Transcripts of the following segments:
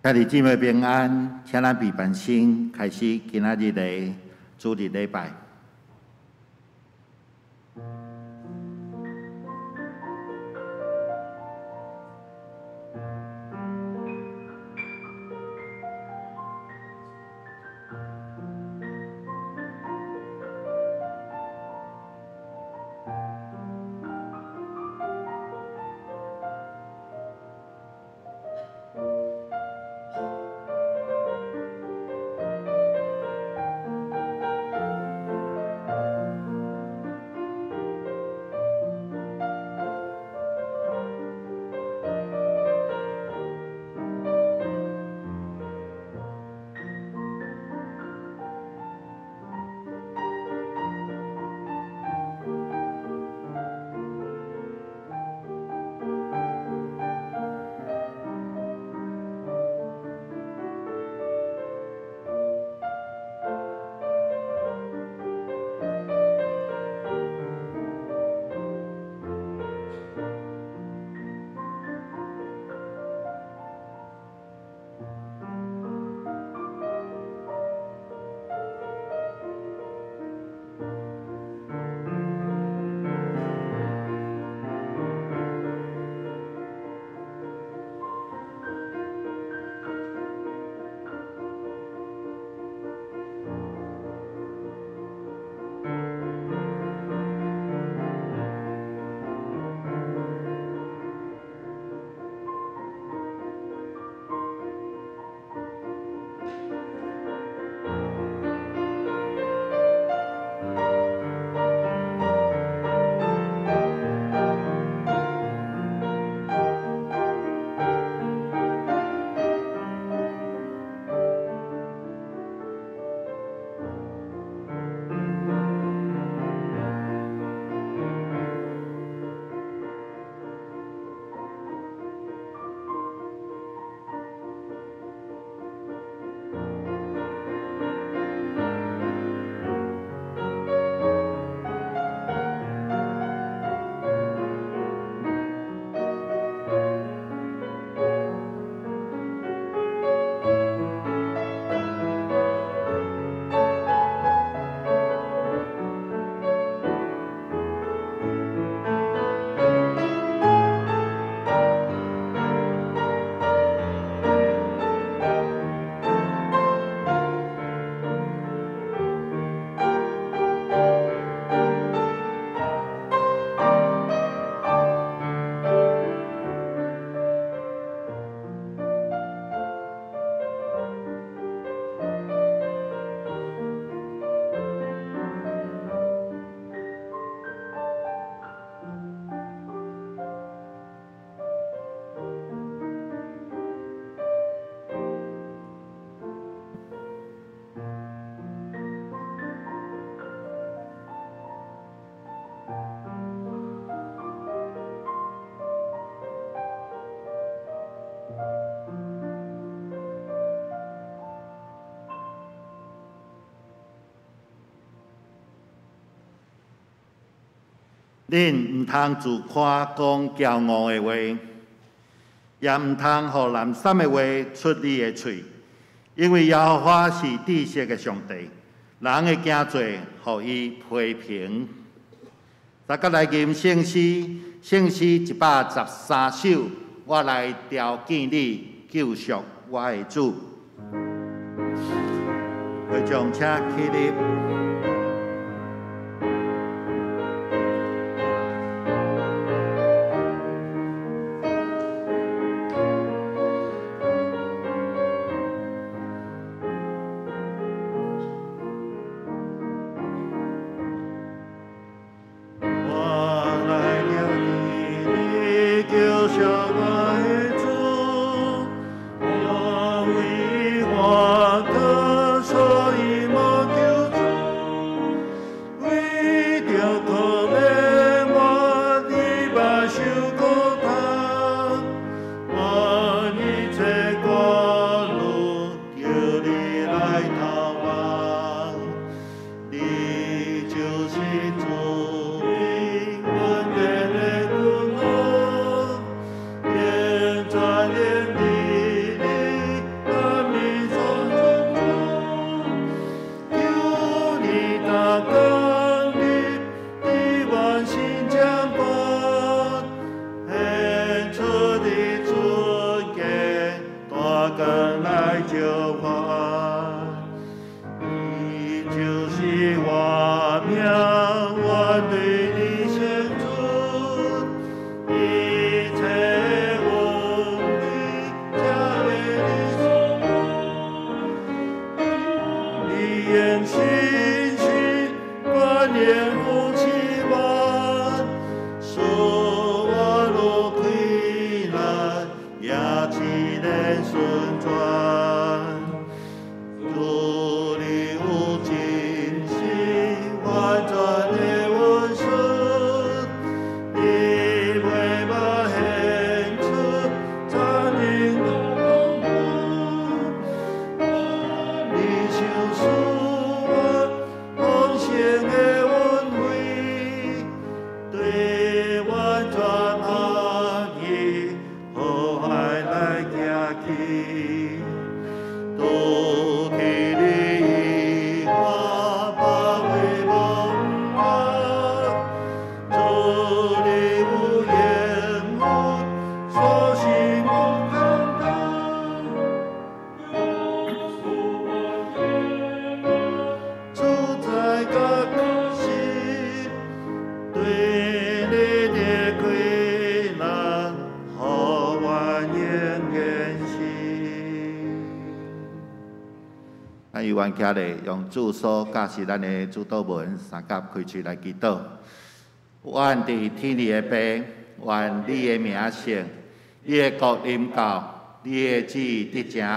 家己姊妹平安，请咱备办心，开始今仔日的主日礼拜。恁毋通自夸讲骄傲的话，也毋通互难散的话出你的喙，因为耶和华是知识的上帝，人的行罪，互伊批评。大家来吟圣诗，圣诗113首，我来朝见你，救赎我的主。会众请起立。我为我的所以莫救助。自然顺转。主你有真实完全的温顺，你为我献出残忍的痛苦，你受死我丰盛的恩惠，对完全合一，和爱来行去。都替你我把为梦啊，祝你有缘福，所幸无坎坷，主在各心，对你的困难，和万言言行。咱有缘徛咧，用主所教示咱的主祷文三甲开嘴来祈祷。愿伫天里的爸，愿你的名圣，你的国临到，你的旨意伫正，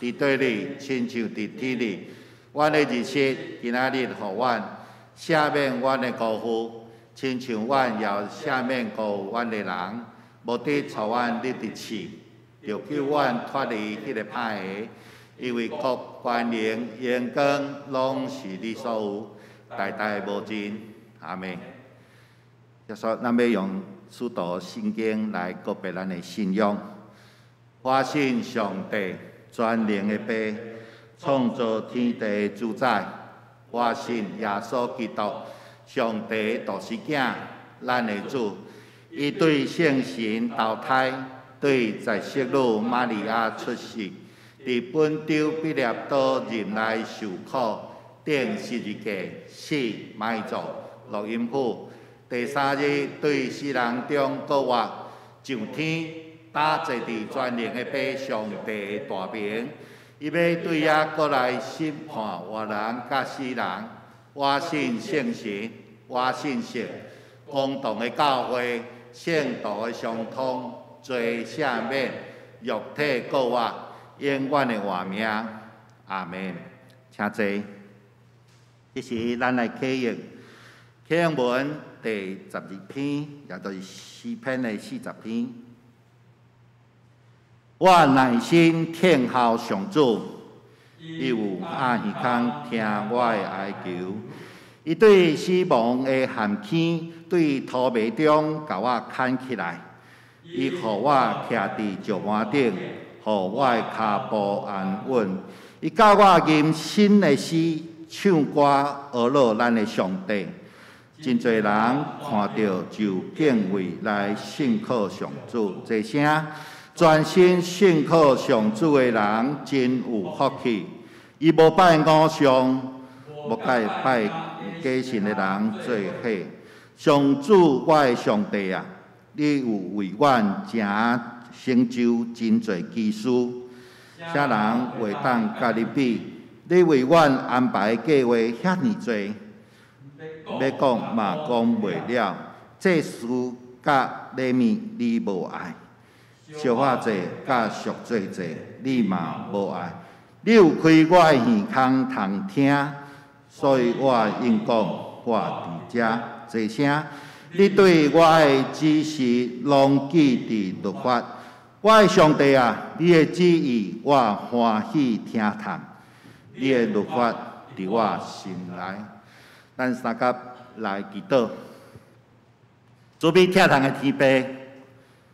伫对里，亲像伫天里。阮的日息今仔日，互阮赦免阮的辜负，亲像阮也赦免过阮的人，无得带阮入地狱，就救阮脱离迄个歹个。因为国、权能、荣光，拢是你所有，代代无尽。阿门。就说咱要用许多圣经来告别咱的信仰。我信上帝全能的爸，创造天地的主宰。我信耶稣基督，上帝独生囝，咱的主。伊对圣神投胎，对在色女玛利亚出世。伫本州毕业岛任来受苦，顶十字架死埋葬，录音谱。第三日对世人中国活，上天打坐伫全能的爸上帝的大名，伊要对遐过来审判活人甲死人。我信圣神，我信神，公道的教会，圣道的相通，罪赦免，肉体过活。永远的活命，阿门。请坐。这是咱来启应，启应文第12篇，也就是诗篇的40篇。我耐心听候上主，伊有暗耳孔听我的哀求。伊对死亡的陷阱，对土糜中甲我砍起来。伊予我徛伫石板顶。予我的骹步安稳，伊教我吟新的诗，唱歌学乐咱的上帝。真侪人看到就敬畏来信靠上主，这声专心信靠上主的人真有福气。伊无拜偶像，无甲拜假神的人做伙。上主，我的上帝啊，你有为阮正成就真侪奇事，啥人会当甲你比？你为阮安排计划遐尼多，要讲嘛讲袂了。这事甲礼物你无爱，小话者甲赎罪者你嘛无爱。你有开我的耳孔通听，所以我应讲我伫遮这声。你对我的指示拢记伫律法。我的上帝啊，你的旨意我欢喜听谈，你的律法伫我心内。咱三甲来祈祷，主必听谈的天父，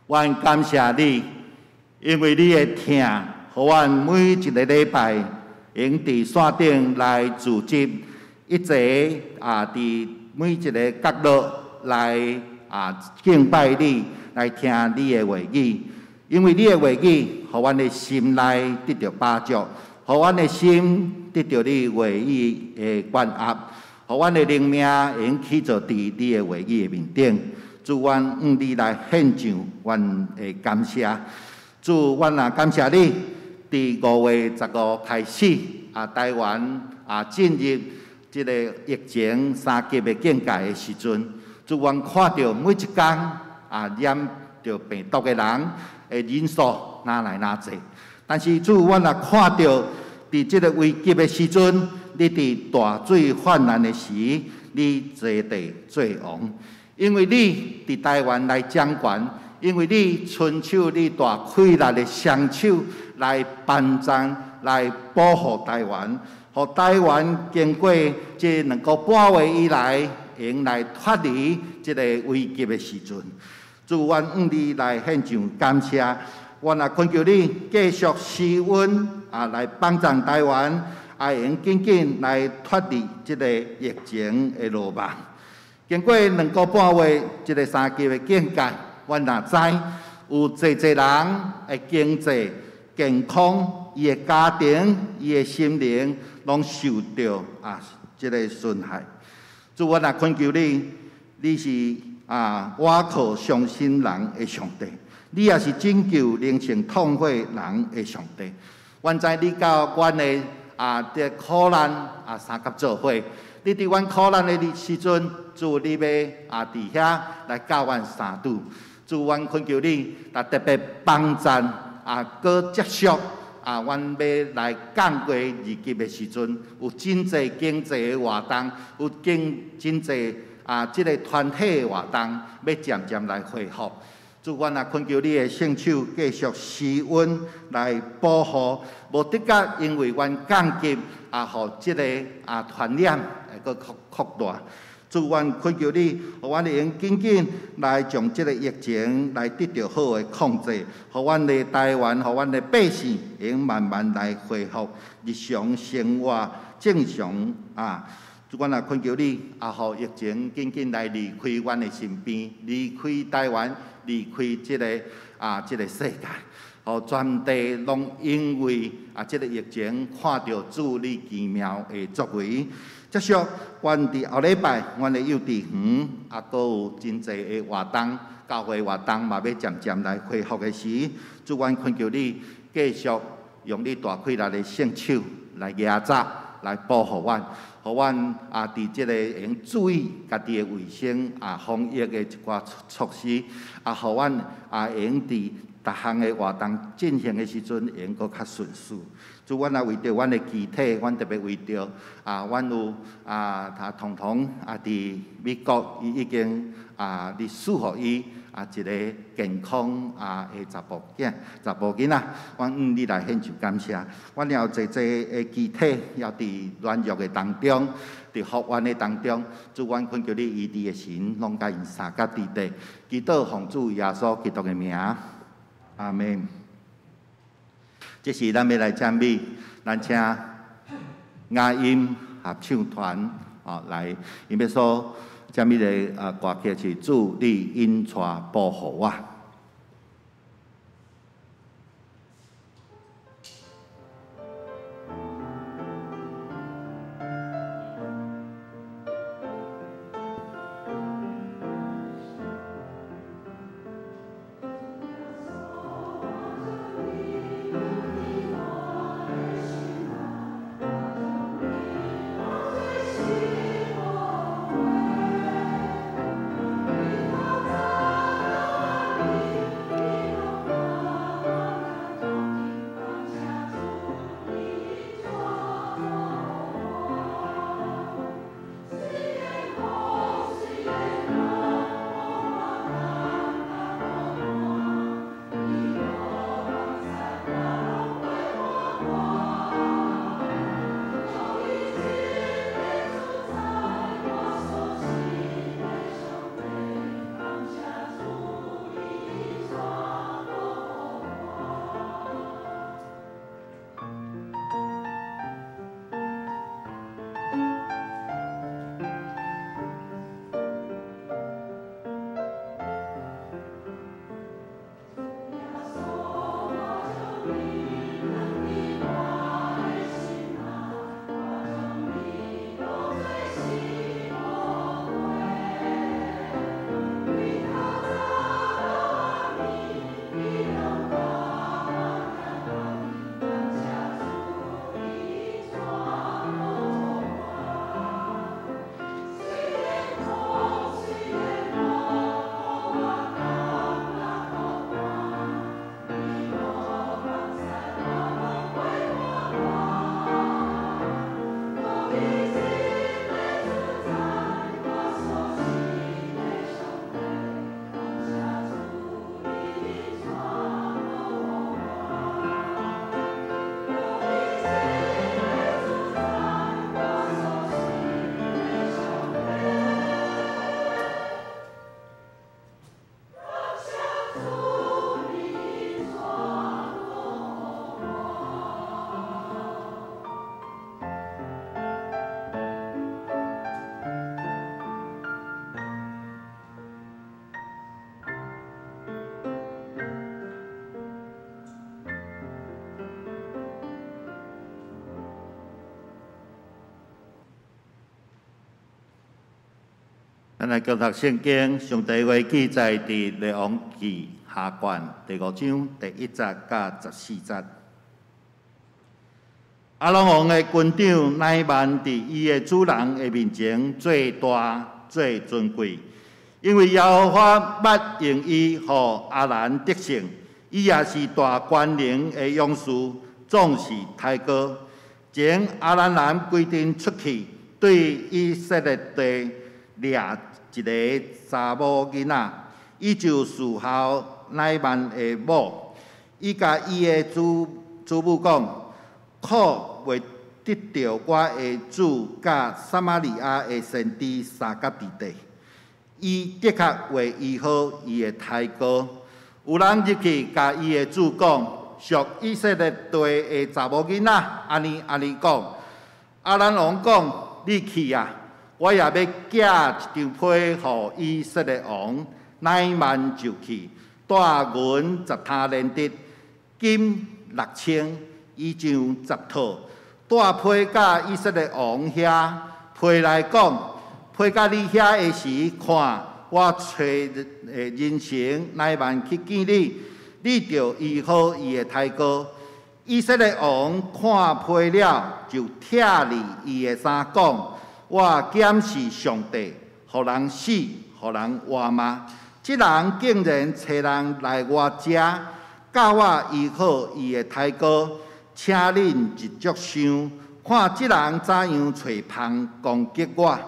阮感谢你，因为你的听，互阮每一个礼拜用伫线顶来聚集，一齐伫每一个角落来敬拜你，来听你的话语。因为你的话语，互阮的心内得到帮助，互阮的心得到你话语的管压，互阮的灵命用起坐伫你的话语的面顶。主，阮向你来献上阮的感谢。主，阮也感谢你，伫5月15开始，台湾进入这个疫情3级的境界的时阵，主，阮看到每一天染着病毒的人。的人数哪来哪济。但是主，我也看到，伫即个危急的时阵，你伫大水泛滥的时，你坐地做王，因为你伫台湾来掌权，因为你伸手，你大开力的双手来帮助、来保护台湾，互台湾经过这2个半月以来，用来脱离即个危急的时阵。主，阮向你来献上感谢。我也恳求你继续施恩来帮助台湾，用紧紧来脱离即个疫情的落网。经过2个半月即个3级的警戒，阮也知有侪人的经济、健康、伊的家庭、伊的心灵，拢受到即个损害。主，我也恳求你，你是倚靠相信人的上帝。你也是拯救灵性痛悔人的上帝。阮知你甲阮的这苦难三甲做伙，你伫阮苦难的时阵，主你要伫遐来教阮三度。主，阮恳求你，特别帮助搁接续阮要来降过日急的时阵，有真济经济的活动，有真济即个团体的活动，要渐渐来恢复。主，阮也恳求你的圣手继续施恩来保护，无得甲因为阮降级互即个传染会搁扩大。主，阮恳求你，互阮会用紧紧来将即个疫情来得到好的控制，互阮的台湾，互阮的百姓会用慢慢来恢复日常生活正常主，阮也恳求你，互疫情紧紧来离开阮的身边，离开台湾，离开即个世界，互全地拢因为即个疫情看到主你奇妙的作为。接续，阮伫后礼拜，阮的幼稚园阁有真济的活动，教会活动嘛要渐渐来恢复的时，主，阮恳求你继续用你大开力的圣手来压制、来保护阮。互阮伫即个用注意家己的卫生防疫的一寡措施，互阮用伫逐项的活动进行的时阵，用搁较顺遂。主，阮也为着阮的肢体，阮特别为着阮有彤彤伫美国，伊已经伫祝福伊一个健康的查甫囡仔，阮向你来献上感谢。阮也有侪的肢体也伫软弱的当中，伫福源的当中，主，阮恳求你医治的神，拢甲因三甲伫地，祈祷奉主耶稣基督的名，阿门。这是咱要来赞美，咱请雅音合唱团来，因要所赞美的歌曲是主你引带保护我。我咱来共读圣经，上帝话记载伫列王记下卷第5章第1节到14节。亚兰王的军长乃曼伫伊的主人的面前最大最尊贵，因为耶和华捌用伊，互亚兰得胜。伊也是大权能的勇士，总是太高。前亚兰人规定出去，对以色列地掠一个查某囡仔，伊就侍候乃曼的某，伊甲伊的祖母讲：可袂得到我的主甲撒玛利亚的先知三甲之地。伊的确为医好伊的胎膏。有人入去甲伊的主讲：属以色列地的查某囡仔，安尼讲。亚兰王讲：你去啊！我也要寄一张被互以色列王，乃曼就去，带银10塔连得，金6000，衣裳10套，带被甲以色列王遐，被来讲，被甲你遐的时，看我找人生乃曼去见你，你就医好伊的胎膏。以色列王看被了，就拆离伊的衫，讲：我检视上帝，互人死，互人活吗？这人竟然找人来我遮，教我医好伊的胎膏，请恁一足想，看这人怎样找旁攻击我。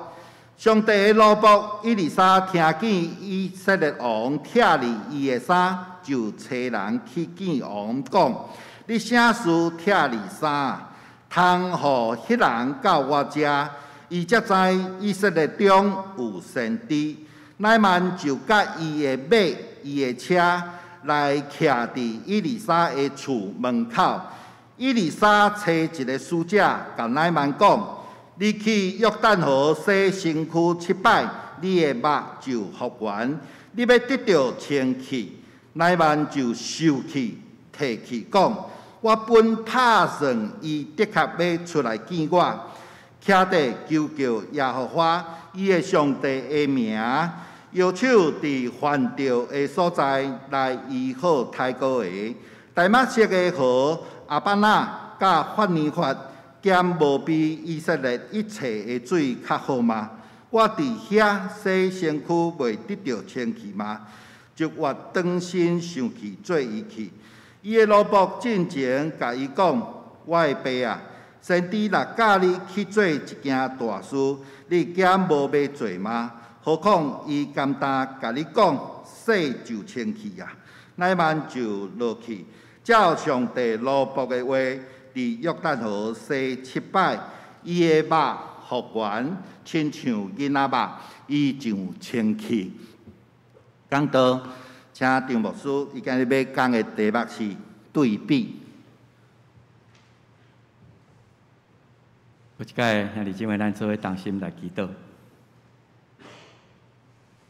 上帝的奴仆以利沙听见以色列王拆离伊的衫，就找人去见王，讲：你啥事拆离衫？通互迄人到我遮。伊才知以色列中有先知，乃曼就甲伊的马、伊的车来徛伫以利沙的厝门口。以利沙找一个使者，甲乃曼讲：你去约旦河洗身躯7摆，你的肉就复原，你要得到清气。乃曼就受气，提气讲：我本打算伊的确要出来见我。徛地求叫耶和华伊的上帝的名，摇手伫犯着的所在来医好太高的大马色的河阿巴那甲法尼法，兼无比以色列一切的水较好吗？我伫遐洗身躯袂得到清气吗？就我转身上去做伊去。伊的奴仆进前甲伊讲：我的爸啊！先知若教你去做一件大事，你敢无要做吗？何况伊甘担甲你讲，洗就清气啊！乃曼就落去，照上帝奴仆的话，伫约旦河洗7摆，伊的肉复原，亲像囡仔肉，伊就清气。讲到，请张牧师，伊今日要讲的题目是对比。有一届兄弟姊妹，咱做伙同心来祈祷。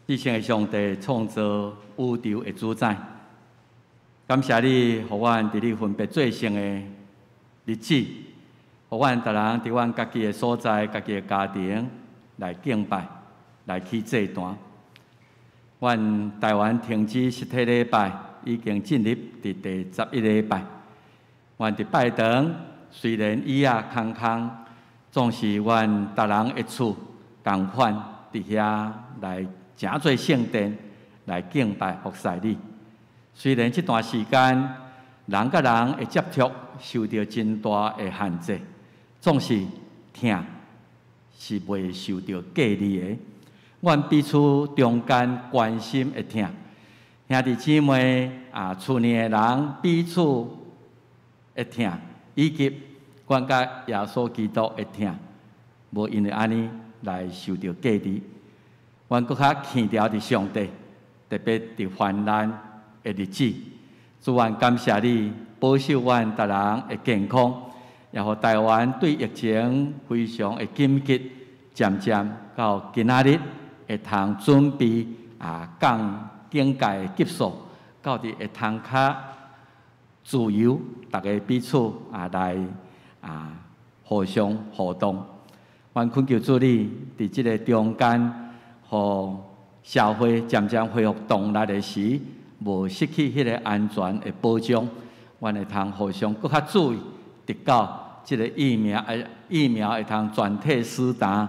至圣的上帝创造宇宙的主宰，感谢你，互阮伫你分别做成的日子，互阮逐人伫阮家己的所在、家己的家庭来敬拜、来去祭坛。阮台湾停止实体礼拜，已经进入伫第11礼拜。阮伫拜堂虽然椅仔空空。总是阮逐人的厝同款伫遐来诚做圣殿来敬拜服侍你。虽然这段时间人甲人的接触受到真大的限制，总是疼是袂受到隔离的。阮彼此中间关心的疼，兄弟姊妹厝内的人彼此的疼，以及阮甲耶稣基督的疼，无因为安尼来受到隔离。阮搁较强调伫上帝，特别伫患难的日子，主愿感谢你保守阮逐人的健康，也互台湾对疫情非常的紧急，渐渐到今仔日会通准备降警戒的级数，到伫会通较自由，大家彼此来。互相互动，阮恳求主你伫即个中间，互社会渐渐恢复动力的时，无失去迄个安全的保障，阮会通互相搁较注意，直到即个疫苗会通全体施打，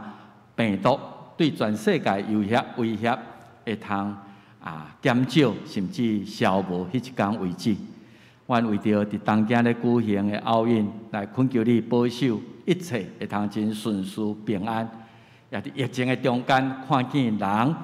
病毒对全世界威胁会通减少甚至消无迄一天为止。阮为着伫东京咧举行的奥运，来恳求你保守一切会通真顺遂平安。也伫疫情的中间，看见人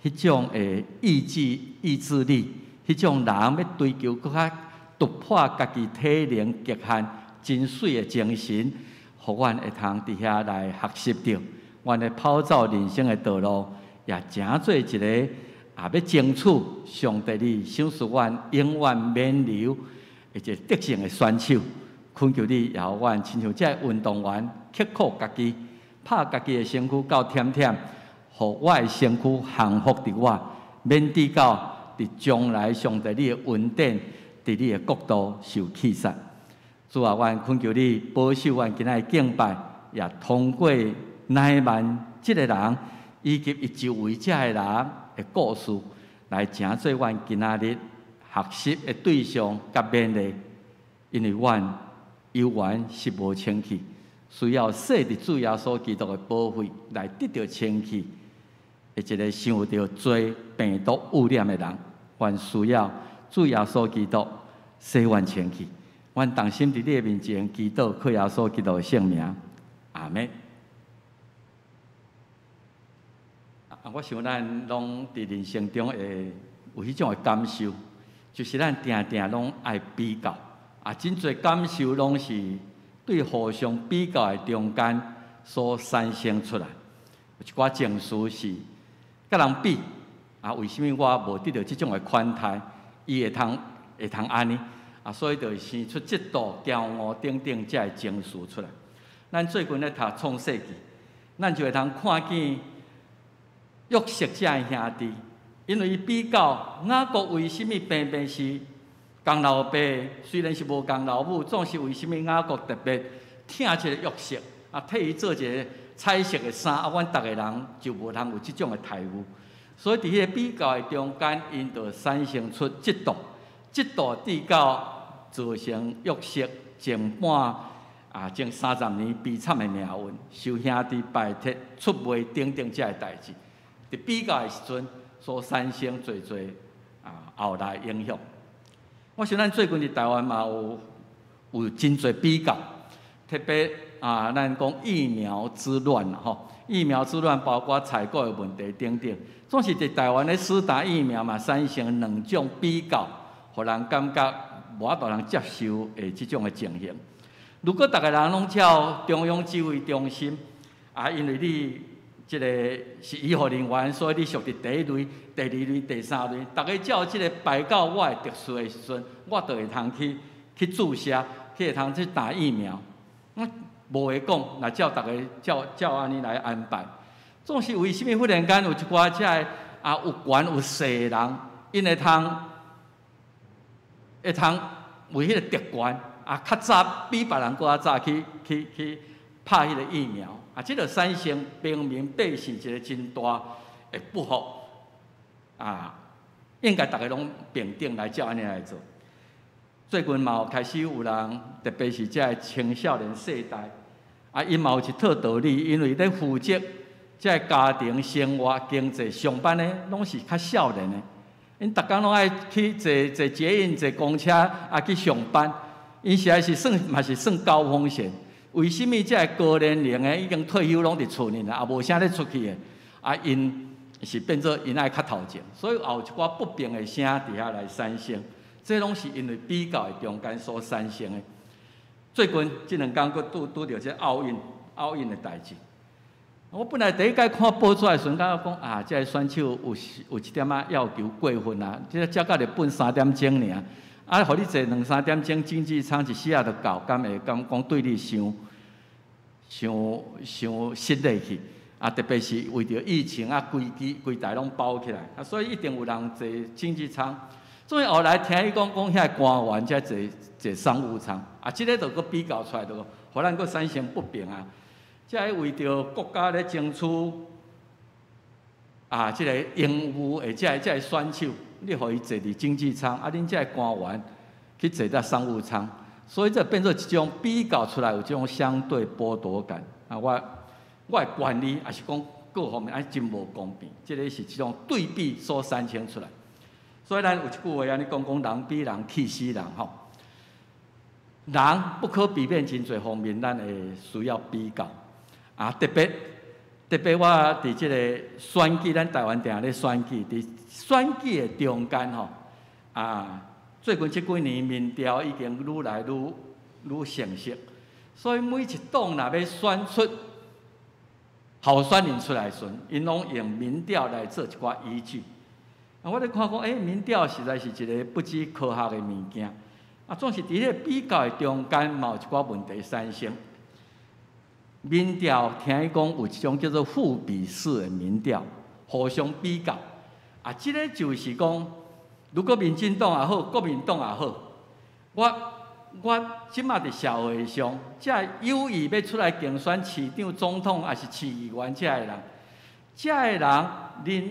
迄种的意志力，迄种人要追求搁较突破家己体能极限、真水的精神，互阮会通伫遐来学习着，阮的跑走人生的道路，也诚做一个要争取上帝你赏赐阮永远免流。一个得胜的选手，恳求你也互阮亲像这运动员，刻苦家己，拍家己的身躯到忝忝，互我的身躯幸福伫我，免至到伫将来上帝你的恩典，伫你的国度受弃杀。主啊，阮恳求你保守阮今仔的敬拜，也通过乃曼这个人，以及伊周围遮的人的故事，来成做阮今仔日学习的对象甲勉励，因为阮有缘是无清气，需要洗伫主耶稣基督的保惠来得到清气。一个想着罪病毒污染的人，阮需要主耶稣基督洗阮清气。阮同心伫你的面前祈祷，靠耶稣基督的圣名，阿门。我想咱拢伫人生中会有迄种的感受。就是咱定定拢爱比较，真侪感受拢是对互相比较的中间所产生出来。有一寡情绪是甲人比，为什么我无得到即种的款待？伊会通安尼，所以就生出嫉妒、骄傲等等这的情绪出来。咱最近咧读创世纪，咱就会通看见约瑟这的兄弟。因为伊比较雅各为什么偏偏是公老爸，虽然是无公老母，总是为什么雅各特别疼这个约瑟，替伊做一个彩色的衫，阮逐个人就无通有即种的态度。所以伫迄个比较的中间，因就产生出嫉妒，嫉妒至到造成约瑟前前30年悲惨的命运，受兄弟败铁、出卖等等这的代志。伫比较的时阵，所产生侪后来影响。我想咱最近伫台湾嘛有真侪比较，特别咱讲疫苗之乱吼，疫苗之乱包括采购的问题等等，总是伫台湾咧施打疫苗嘛，产生两种比较，互人感觉无法度人接受的即种的情形。如果逐个人拢照中央指挥中心，因为你即个是医护人员，所以你属伫第一类、第二类、第三类。大家照即个排到我的特殊的时阵，我就会通去注射，会通去打疫苗。无话讲，若照大家照安尼来安排。总是为什么忽然间有一寡遮有权有势的人，因会通为迄个特权较早比别人搁较早去拍迄个疫苗。这就产生平民百姓一个真大的不服应该大家拢平等来照安尼来做。最近嘛有开始有人，特别是这青少年世代，因嘛有一套道理，因为咧负责这家庭生活、经济、上班的，拢是较少年的，因逐工拢爱去坐捷运、坐公车去上班，因实在是嘛是算高风险。为什么这高年龄的已经退休拢伫厝里啦，无啥咧出去的？因是变做因爱较头前，所以也有一寡不平的声伫遐来产生，这拢是因为比较的中间所产生的。最近这两天佫拄着这奥运的代志。我本来第一届看报纸的时阵，感觉讲这选手有一点要求过分啊，这才到日本3点钟尔，互你坐2-3点钟竞技场一时就到，敢会讲对你伤失礼去？特别是为着疫情规台拢包起来，所以一定有人坐竞技场。所以后来听伊讲遐官员才坐商务舱，这个就佫比较出来，就互咱佫产生不平啊。即为着国家咧争取即个营务的这个选手，你互伊坐伫经济舱，啊，恁这个官员去坐在商务舱，所以这变做一种比较出来有这种相对剥夺感。啊，我的管理也是讲各方面啊真无公平，这个是一种对比所产生出来。所以咱有一句话安尼讲，人比人气死人吼。人不可避免真侪方面，咱会需要比较啊，特别我伫即个选举，咱台湾定咧选举，伫选举的中间吼最近这几年民调已经愈来愈成熟，所以每一党若要选出候选人出来时，因拢用民调来做一寡依据。我咧看讲，民调实在是一个不知科学的物件。总是伫咧比较的中间，嘛有一寡问题产生。民调听伊讲有一种叫做互比式的民调，互相比较。即个就是讲，如果民进党也好，国民党也好，我即马伫社会上，这有意要出来竞选市长、总统，还是市议员，这个人，恁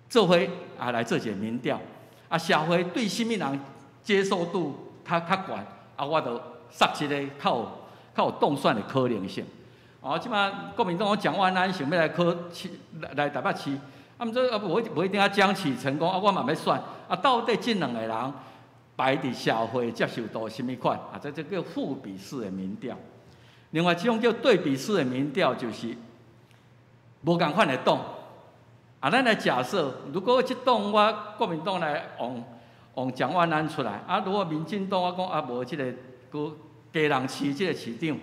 做伙来做一个民调，社会对什么人接受度较悬，我就杀一个较有当选的可能性。即马国民党蒋万安想要来来台北市，毋做无一定要争取成功，我嘛要选。到底这两个人摆伫社会接受度什么款？这叫互比式的民调。另外一种叫对比式的民调，就是无共款的党。咱来假设，如果这党我国民党来往蒋万安出来，如果民进党我讲无这个嘉南市这个市长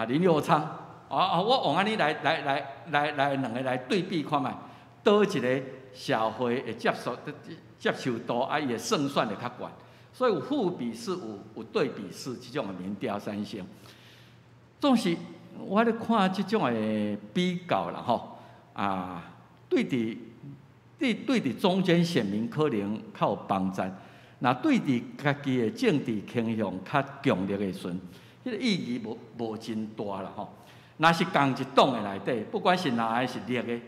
林右昌，我往安尼来两个来对比看卖，倒一个社会的接受度伊的胜算会较悬，所以有互比式有对比式这种的民调产生。总是我咧看这种的比较啦吼对伫中间选民可能较有帮助，那对伫家己的政治倾向较强烈的时阵，迄个意义无真大啦吼。若是同一党的内底，不管是哪个是劣的，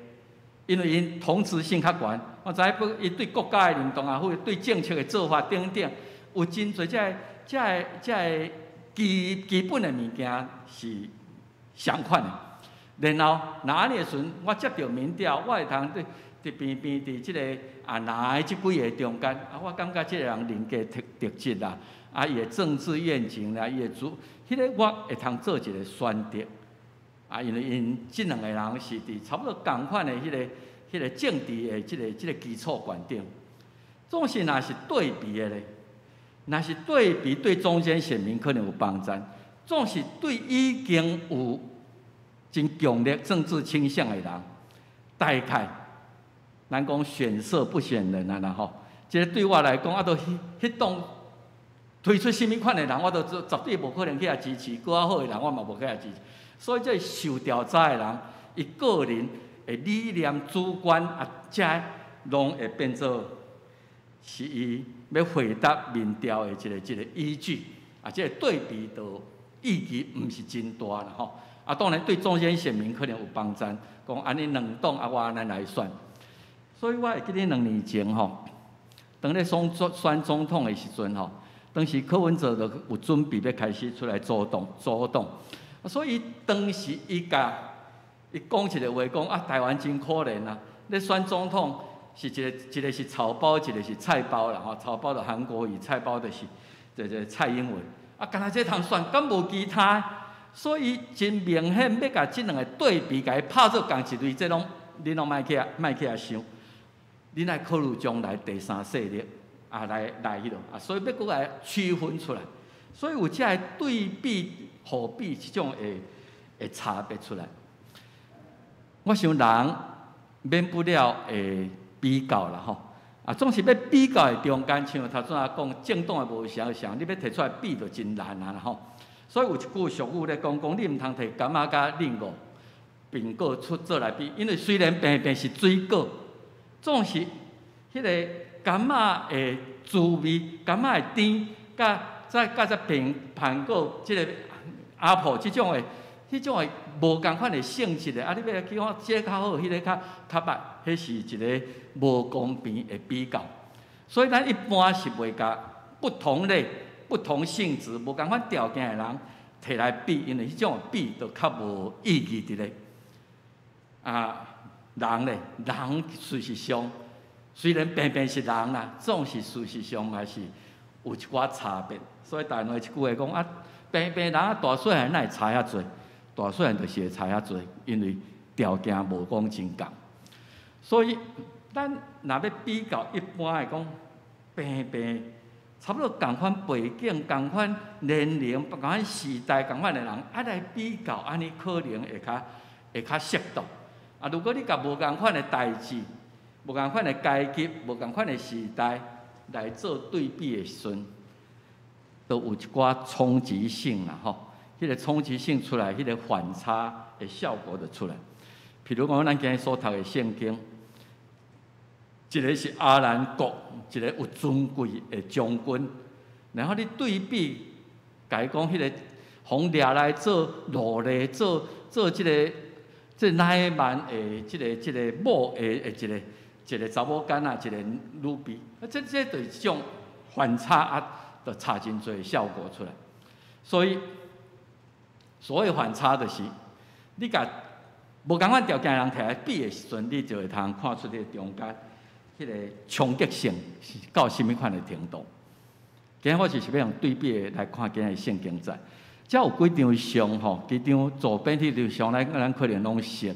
因为因同质性较悬，我知伊对国家的认同也好，对政策的做法等等，有真侪这基本的物件是相款的。然后，若安尼的时阵，我接到民调，我会通伫边伫即个哪的即几个中间，我感觉即个人人格特质啦，伊的政治愿景啦，伊的迄个我会通做一个选择。因为因即两个人是伫差不多同款的迄个政治的即个基础观点。总是若是对比的咧，若是对比对中间选民可能有帮助，总是对已经有真强烈政治倾向的人，大概咱讲选色不选人啦吼。这对我来讲，都迄党推出什么款的人，我都绝对无可能去支持；搁较好的人，我嘛无去支持。所以这受调查的人，伊个人的理念、主观这拢会变做是伊要回答民调的一个依据。这个对比的意义毋是真大啦吼。当然对中间选民可能有帮助，讲安尼两党我安尼来选。所以我会记得2年前吼，当咧选总统的时阵吼，当时柯文哲就有准备要开始出来主动，所以当时伊讲一个话讲台湾真可怜啊！咧选总统是一个是草包，一个是菜包啦吼，草包就韩国瑜，菜包就是这蔡英文。干那这通选，敢无其他？所以真明显要甲这两个对比，甲伊拍做同一类，这拢恁拢莫去想，恁来考虑将来第三势力来迄落所以要搁来区分出来，所以有这个对比、互比这种会差别出来。我想人免不了会比较啦吼，总是要比较的中间，像头先讲政党的无相像，你要摕出来比就真难啦吼。所以有一句俗语咧讲，你毋通摕柑仔甲菱果苹果做来比，因为虽然平是水果，总是迄个柑仔的滋味、柑仔的甜，甲这苹果即个Apple 即种的迄种诶无共款诶性质诶，啊，你要去讲这较好，迄个较歹，迄是一个无公平诶比较。所以咱一般是袂甲不同类、不同性质、无共款条件诶人摕来比，因为迄种比就较无意义伫咧。人咧，人事实上虽然平平是人啦，总是事实上嘛是有一寡差别。所以大陆一句话讲平平人大细汉哪会差遐济？大细汉就是会差遐济，因为条件无讲真共。所以咱若要比较，一般来讲，平差不多共款背景、共款年龄、共款时代、共款的人，来比较，安尼可能会较适当。如果你甲无共款的代志、无共款的阶级、无共款的时代来做对比的时阵，都有一寡冲击性啦，吼！迄个冲击性出来，迄个反差的效果就出来。譬如讲，咱今日所读的圣经，一个是阿兰国，一个有尊贵的将军，然后你对比，甲伊讲迄个红掠来做奴隶，做即乃曼的即个某的一个查某囡仔，一个女婢，这就是一种反差就差真多效果出来。所以所谓反差，就是你甲无共款条件的人摕来比的时阵，你就会通看出迄中间迄个冲击性是到什么款的程度。今日我就是要用对比来看今日圣经在。遮有几张相吼，几张左边迄张相咱可能拢熟。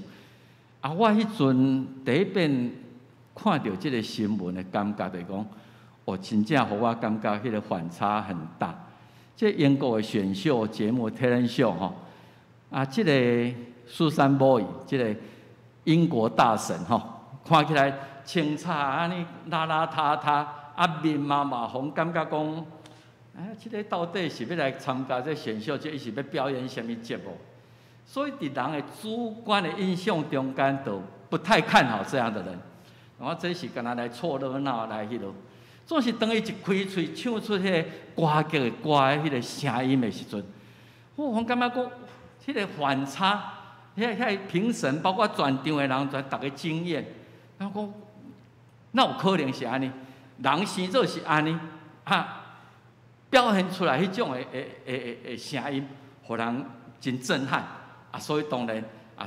我迄阵第一遍看到即个新闻的感觉，就是讲，真正互我感觉迄个反差很大。即英国的选秀节目 talent show 吼，即个苏珊·波伊，即个英国大神吼，看起来清楚安尼邋邋遢遢，面麻麻红，感觉讲。这个到底是要来参加这选秀，这是要表演什么节目？所以伫人的主观的印象中间，都不太看好这样的人。我这是干那来凑热闹来迄落，总是当伊一开嘴唱出迄个歌剧的歌的迄个声音的时阵，我感觉讲，迄个反差，遐评审包括全场的人，大家惊艳。然后讲，那有可能是安尼？人生就是安尼表现出来迄种的声音，互人真震撼所以当然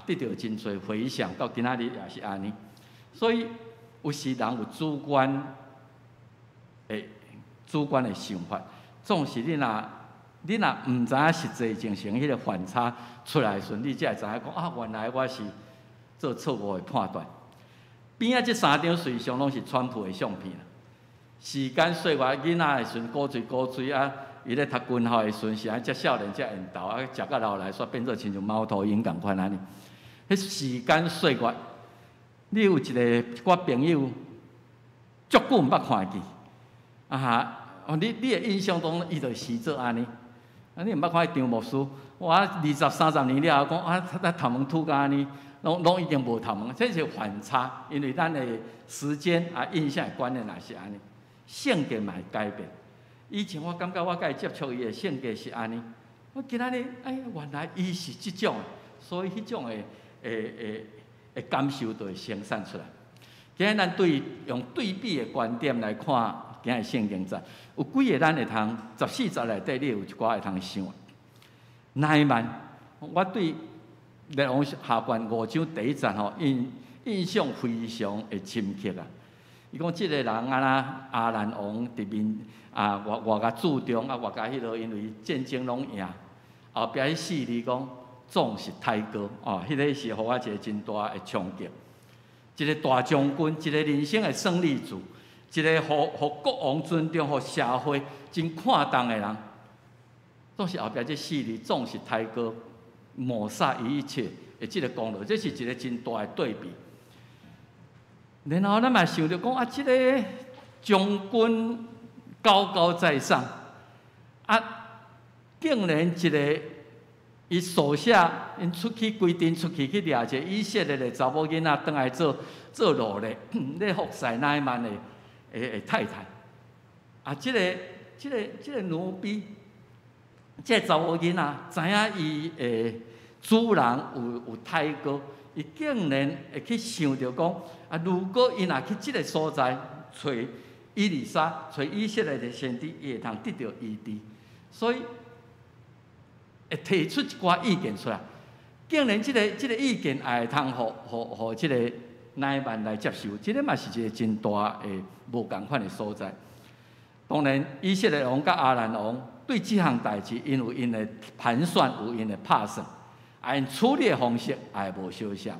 得到真多回响，到今仔日也是安尼。所以有时人有主观的想法，总是你若唔知影实际情形，迄个反差出来时，你才会知影讲原来我是做错误的判断。边仔这3张随相拢是川普的相片。时间岁月，囡仔的时阵鼓嘴伊咧读军校的时阵是遮少年遮缘投食到老来，煞变做亲像猫头鹰共款安尼。迄时间岁月，你有一寡朋友足久毋捌看见你的印象中伊就是做安尼。你毋捌看张牧师，我20、30年了后讲他头毛秃甲安尼，拢已经无头毛，这是反差，因为咱的时间印象观念也是安尼。性格嘛会改变。以前我感觉我甲伊接触伊的性格是安尼，我今仔日原来伊是即种，所以迄种的感受就会生产出来。今日咱用对比的观点来看今日圣经在，有几个咱会通14节内底，你有一寡会通想。乃曼，我对列王下卷5章第1节印象非常的深刻伊讲即个人阿兰王伫面偌甲注重偌甲迄落，因为战争拢赢，后壁迄4字讲总是太高迄个是互我一个真大的冲击。一个大将军，一个人生的胜利组，一个互国王尊重、互社会真看重的人，总是后壁这4字总是太高，抹杀伊一切的即个功劳，这是一个真大的对比。然后咱嘛想着讲即个将军高高在上竟然一个伊手下因出去规定出去掠一个以色列的查某囡仔，转来做奴隶，咧服侍乃曼的太太。即个奴婢，即个查某囡仔知影伊的主人有太高，伊竟然会去想到讲啊，如果伊若去即个所在找以利沙，找以色列的先知，伊会通得到医治，所以会提出一寡意见出来。竟然即个意见也会通互即个乃縵来接受，即个嘛是一个真大的无共款的所在。当然，以色列王甲亚兰王对即项代志，因为因的盘算，有因的拍算，因处理的方式也无相像。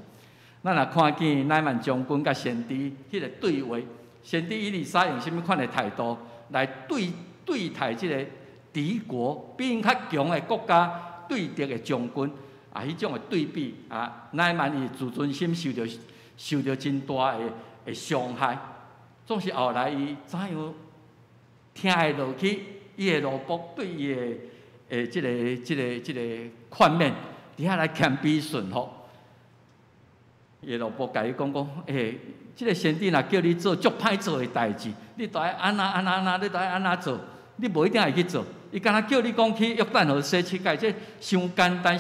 咱若看见乃縵将军甲先知迄个对话，先知以利沙用什么款的态度来对待即个敌国比因较强的国家对敌的将军？啊，迄种的对比啊，乃縵伊自尊心受到真大的伤害，总是后来伊怎样听会落去，伊的奴仆对伊的即个劝勉，伫遐来谦卑顺服。伊的奴仆甲伊讲，即个先知若叫你做足歹做的代志，你都爱安那，你都爱安那做，你无一定会去做。伊敢若叫你讲去约旦河洗膝盖，这伤简单，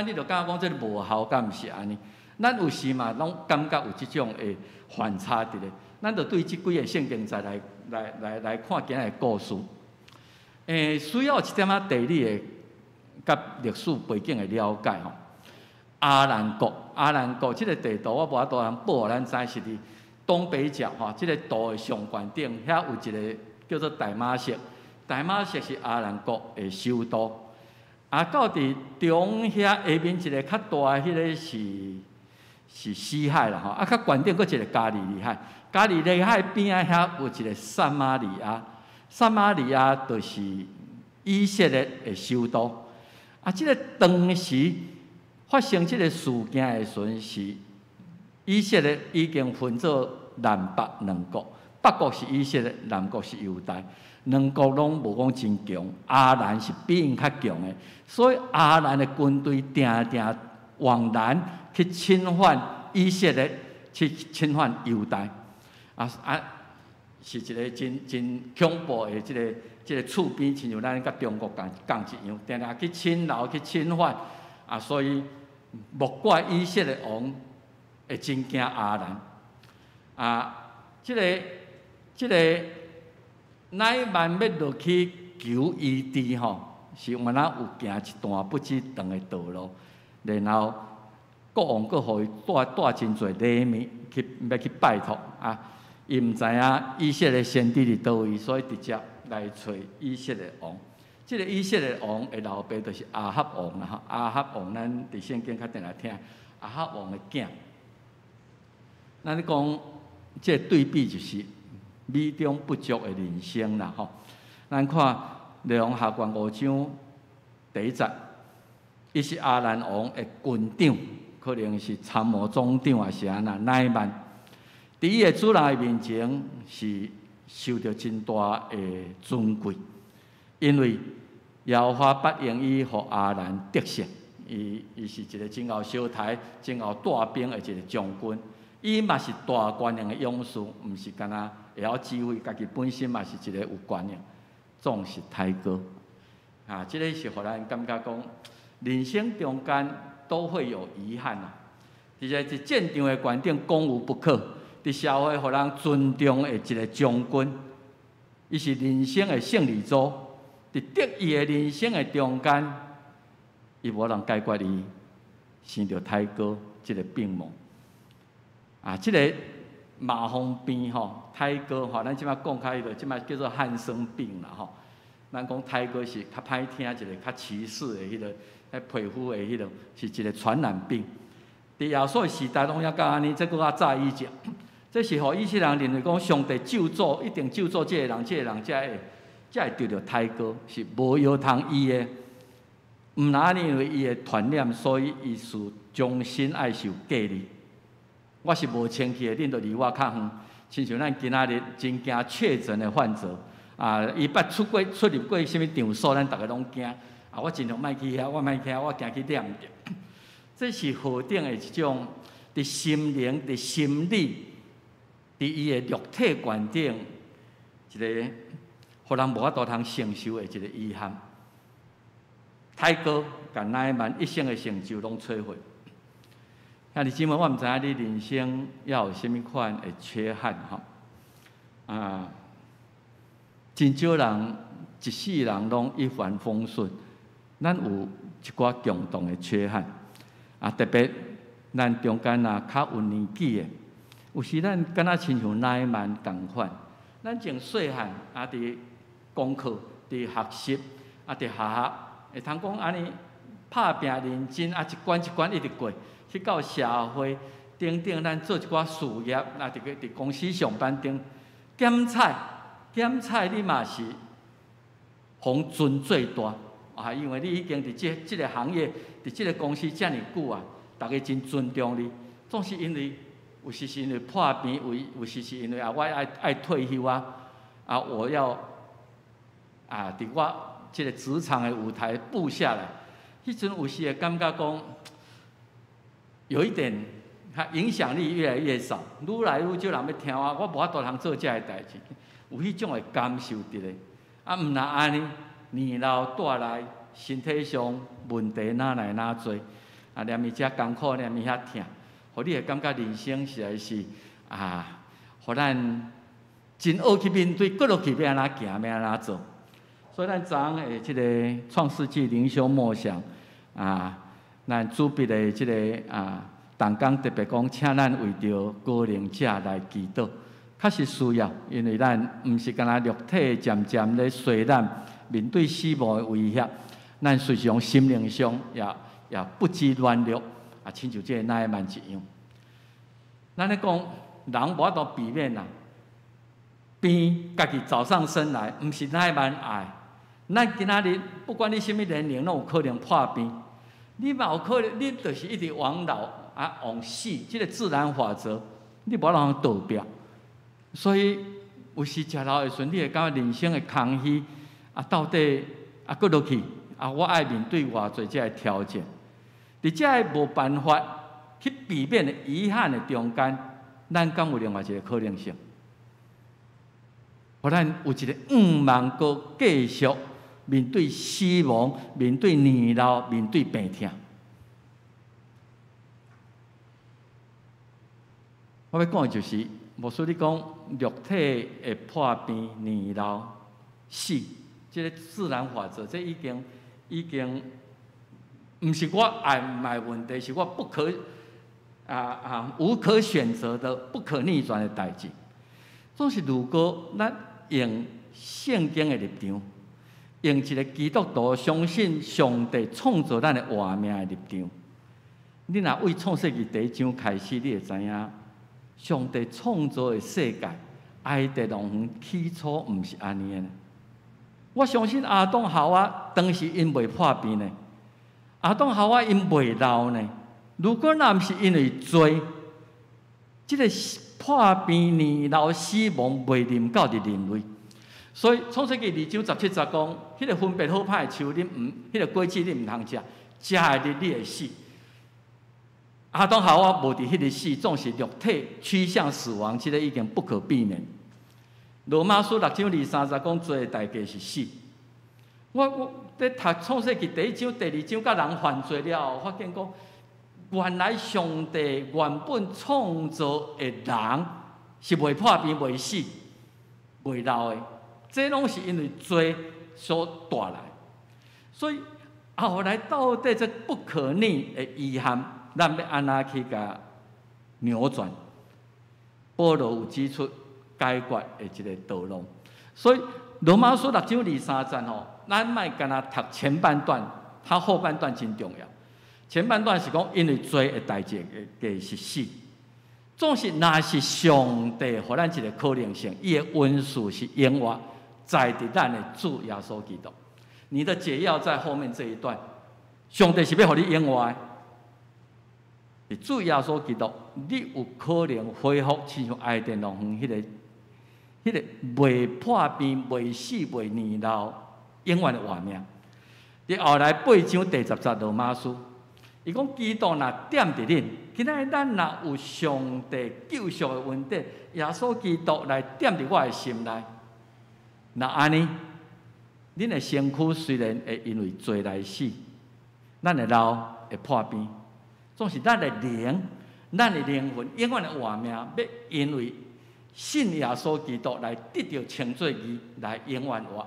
你就感觉讲这无效，敢毋是安尼？咱有时嘛，拢感觉有即种的反差伫咧。咱就对即几个圣经再来看今日的故事。需要一点仔地理的甲历史背景的了解吼。阿兰国即个地图我无法度通报互咱知，是伫东北角吼，即个图的上悬顶遐有一个叫做大马色。大马色是阿兰国的首都，到伫中遐下面一个较大的迄个是死海啦吼，较悬顶佫一个加利利海，加利利海边仔遐有一个撒玛利亚，撒玛利亚就是以色列的首都。即个当时发生即个事件的时阵，是以色列已经分做南北两国，北国是以色列，南国是犹大。两国拢无讲真强，亚兰是比因较强的，所以亚兰的军队定定往南去侵犯以色列，去侵犯犹大，是一个真恐怖的即个厝边，亲像咱甲中国共一样，定定去侵扰去侵犯，所以莫怪以色列王会真惊亚兰，即个。乃縵要落去求医治吼，是有有行一段不知长的道路，然后国王佫互伊带真侪礼物要去拜托伊毋知影以色列先知伫倒位，所以直接来找以色列王。即个以色列王的老爸就是亚哈王啦，亚哈王咱伫圣经较定来听，亚哈王的囝。咱讲即个对比就是。美中不足的人生啦吼，咱看《列王下传5章第1节，伊是亚兰王的军长，可能是参谋总长还是安那乃縵，伫伊的主人的面前是受到真大的尊贵，因为耶和华不用伊互亚兰得胜，伊是一个真后小台、真后带兵的一个将军。伊嘛是大官人的勇士，毋是干那会晓指挥，家己本身嘛是一个有官人，总是太高。即个是互咱感觉讲，人生中间都会有遗憾伫个是战场的关顶攻无不可，伫社会互人尊重的一个将军，伊是人生的胜利组。伫得意的人生的中间，伊无人解决伊生着太高即个病魔。即个麻风病吼，太高吼，咱即摆讲开个，即摆叫做汉生病啦吼。咱讲太高是较歹听，一个较歧视的迄个，皮肤的迄个，是一个传染病。伫耶稣的时代拢要到安尼，这搁较早以前，这是互以色列人认为讲上帝救助，一定救助这个人，才会得到太高，是无药通医的。毋若安尼，因为伊的传染，所以伊是终身爱受隔离。我是无清气的，恁就离我较远。亲像咱今仔日真惊确诊的患者，伊捌出入过什么场所，咱逐个拢惊。我尽量莫去遐，我莫去遐，我惊去染着。这是何等的一种伫心灵、伫心理、伫伊的肉体观顶一个，互人无法度通承受的一个遗憾。太高，甲乃曼一生的成就拢摧毁。兄弟姊妹，我毋知影你人生要有甚物款的缺憾吼？真少人一世人拢一帆风顺，咱有一寡共同的缺憾。特别咱中间较有年纪的，有时咱敢若亲像乃曼共款，咱从细汉伫功课、伫学习、伫学校，会通讲安尼拍拼认真，一关一关一直过，去到社会顶，咱做一寡事业，伫公司上班顶，检菜你嘛是红尊最大因为你已经伫即个行业，伫即个公司遮尔久啊，大家真尊重你。总是因为有时是因为破病，有时是因为我爱退休我要伫我即个职场的舞台步下来，迄阵有时会感觉讲，有一点，影响力越来越少，愈来愈少人要听我无法度通做遮个代志，有迄种的感受伫咧。毋若安尼，年老带来身体上问题哪来哪多，念伊遮艰苦，念伊遐疼，互你会感觉人生实在是互咱真学去面对，搁落去要安怎行，要安怎做。所以咱昨昏的即个创世纪灵修默想咱主笔的即个同工特别讲，请咱为着高龄者来祈祷，确实需要，因为咱毋是干那肉体渐渐咧衰烂，面对死亡的威胁，咱随时心灵上也不知软弱亲像即个乃曼一样。咱咧讲人无法度避免病家己找上身来，毋是乃曼爱。咱今仔日不管你什么年龄，拢有可能破病。你嘛有可能，你就是一直往老往死，这个自然法则，你无法通逃避。所以有时食老的时阵，你会感觉人生的空虚到底搁落去我爱面对偌侪这个挑战。伫这个无办法去避免的遗憾的中间，咱敢有另外一个可能性？互咱有一个望阁继续面对死亡、面对年老、面对病痛。我要讲的就是，无说你讲肉体的破病、年老、死，这个自然法则，这已经，毋是我爱唔爱问题，是我不可无可选择的、不可逆转的代志。总是如果咱用圣经的立场，用一个基督徒相信上帝创造咱的活命的立场，你若为创世纪第1章开始，你会知影，上帝创造的世界，爱地龙园起初毋是安尼的。我相信亚当夏娃当时因未破病呢，亚当夏娃因未老呢。如果若毋是因为罪，这个破病、年老、死亡未临到伫人类。所以创世纪2章17节讲，迄个分别好歹的树，迄个果子你毋通食，食的日你会死。亚当夏娃无伫迄日死，总是肉体趋向死亡，这个已经不可避免。罗马书6章23节讲，罪的代价是死。我在读创世纪第1章、第2章，甲人犯罪了后，发现讲，原来上帝原本创造的人是未破病、未死、未老的。这拢是因为罪所带来，所以后来到底这不可逆的遗憾，咱要安怎去甲扭转？保罗有指出解决的一个道路。所以罗马书6章23节咱莫干那读前半段，它后半段真重要。前半段是讲因为罪的代价是死，总是若是上帝互咱一个可能性，伊的恩赐是永远。在伫咱的主耶稣基督，你的解药在后面这一段。上帝是要互你永远的，主耶稣基督，你有可能恢复亲像爱甸龙园迄个未破病、未死、未年老、永远的活命。伫后来8章第10节罗马书，伊讲基督若点伫恁，今仔咱若有上帝救赎的恩典，耶稣基督来点伫我的心内。那安尼，恁的身躯虽然会因为罪来死，咱的肉会破病，总是咱的灵、咱的灵魂永远的活命，要因为信耶稣基督来得到称罪义，来永远活。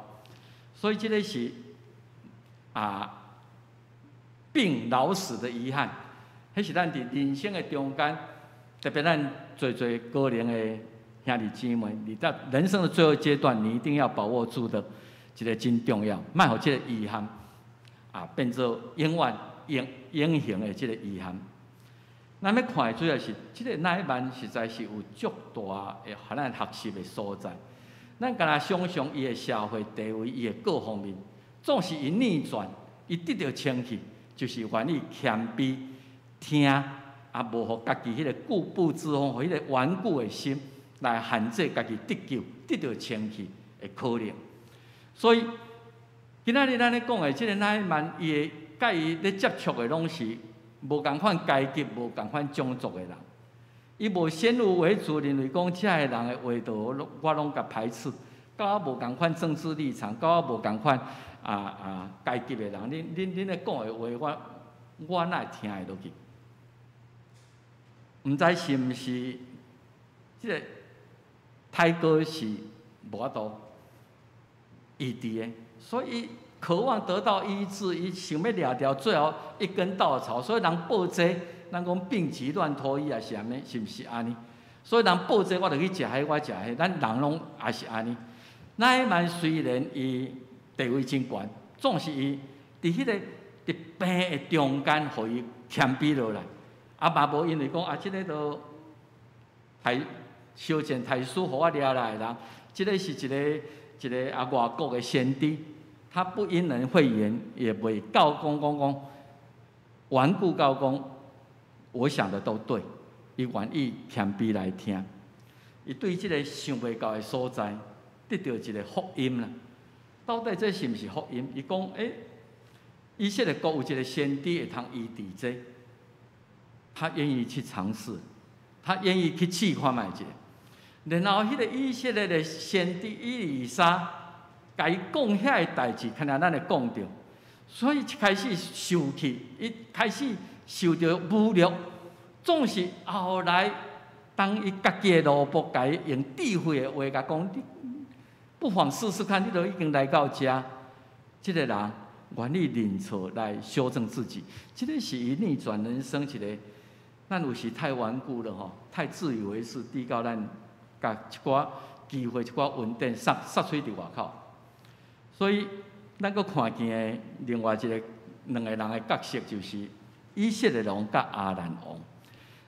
所以这个是病老死的遗憾，迄是咱伫人生的中间，特别咱做高龄的兄弟姊妹，你在人生的最后阶段，你一定要把握住的，一个真重要，莫互这个遗憾变做永远永恒的这个遗憾。咱要看的主要是，这个乃縵实在是有足大的互咱学习的所在。咱敢若想象伊的社会地位，伊的各方面，总是伊逆转，伊得到称气，就是愿意谦卑听，无互家己迄个固步自封，互迄个顽固的心来限制家己得救、得到称气的可能。所以今仔日咱咧讲的即个乃縵，伊的甲伊咧接触的拢是无共款阶级、无共款种族的人。伊无先入为主，认为讲遮个人的话道，我拢甲排斥，甲我无共款政治立场，甲我无共款阶级的人，恁咧讲的话，我哪会听会落去？毋知是毋是即个泰哥是无法度医治的，所以渴望得到医治，伊想要掠掉最后一根稻草，所以人报这。咱讲病急乱投医也是安尼，是毋是安尼？所以人报这我就去食迄，我食迄，咱人拢也是安尼。乃縵虽然伊地位真悬，总是伊伫迄个伫病的中间，互伊谦卑落来，嘛无因为讲即个都修剪太师，互我掠来的人，即个是一个外国的先知，他不因人讳言，也袂教讲顽固教讲。我想的都对，伊愿意谦卑来听，伊对这个想袂到的所在得到一个福音啦。到底这是毋是福音？伊讲，以色列国有一个先知会通医治这，他愿意去尝试，他愿意去试看卖者。然后，迄个以色列的先知以利沙，甲伊讲遐个代志，看来咱会讲着，所以一开始受气，伊开始。受到侮辱，总是后来当伊家己的萝卜甲伊用智慧的话甲讲，你不妨试试看，你都已经来到遮，这个人愿意认错来修正自己，这个是伊逆转人生一个，咱有时太顽固了吼，太自以为是，低到咱甲一寡机会、一寡稳定撒水伫外口，所以咱阁看见的另外一个两个人的角色就是。以色列王甲亚兰王，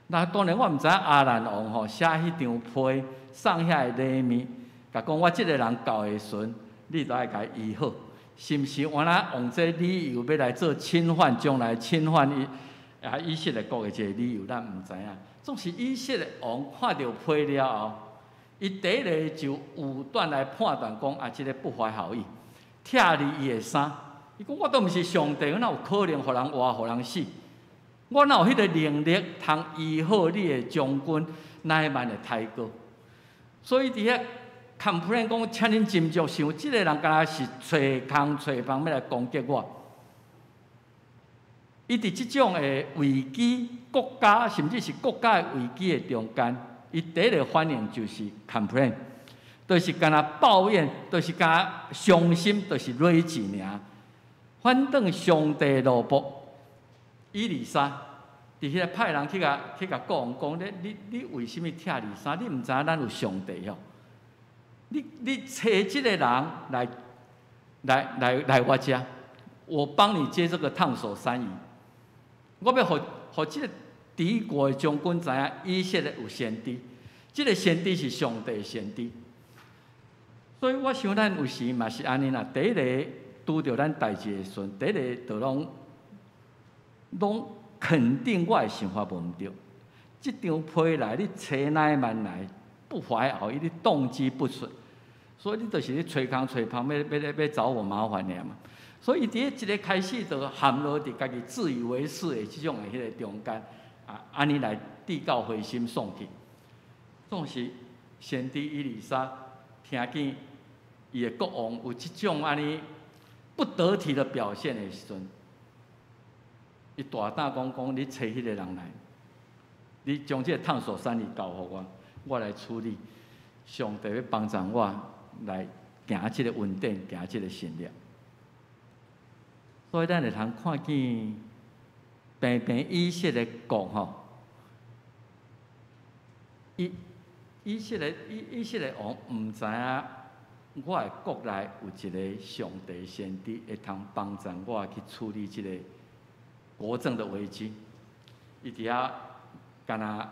那当然我毋知影亚兰王吼写迄张批送遐个礼物，甲讲我即个人教的时，你都爱甲伊医好，是毋是？原来用这理由要来做侵犯，将来侵犯以色列国的一个理由，咱毋知影。总是以色列王看到批了后，伊第一个就武断来判断讲即个不怀好意，拆离伊的衫。伊讲我都毋是上帝，我哪有可能互人活，互人死？我哪有迄个能力通医好你的将军乃縵的太哥？所以伫遐 complain 讲，请恁斟酌想，即个人敢若是找空找房要来攻击我。伊伫即种的危机国家，甚至是国家的危机的中间，伊第一个反应就是 complain， 就是敢若抱怨，就是敢伤心，就是累字尔。反正上帝萝卜。以利沙伫遐派人去甲讲，你为什么拆利沙？你毋知影咱有上帝哦？你找即个人来我家，我帮你接这个烫手山芋。我要互即个敌国的将军知影，以色列有先知，即个先知是上帝的先知。所以我想咱有时嘛是安尼啦。第一个拄着咱代志的时，第一个就拢肯定我的想法无毋对，即张批来，你找乃縵来，不怀好意，你动机不纯，所以你就是咧找空找旁要找我麻烦尔嘛。所以伫一个开始就陷落伫家己自以为是的即种的迄个中间，安尼来递到灰心丧气。总是先知以利沙听见伊的国王有即种安尼不得体的表现的时阵，伊大胆讲，你找迄个人来，你将这个探索山里交互我来处理。上帝要帮助我来行这个稳定，行这个信念。所以咱会通看见平平以色列国吼，以色列王唔知影我的国内有一个上帝先知会通帮助我去处理这个国政的危机，伊伫遐干那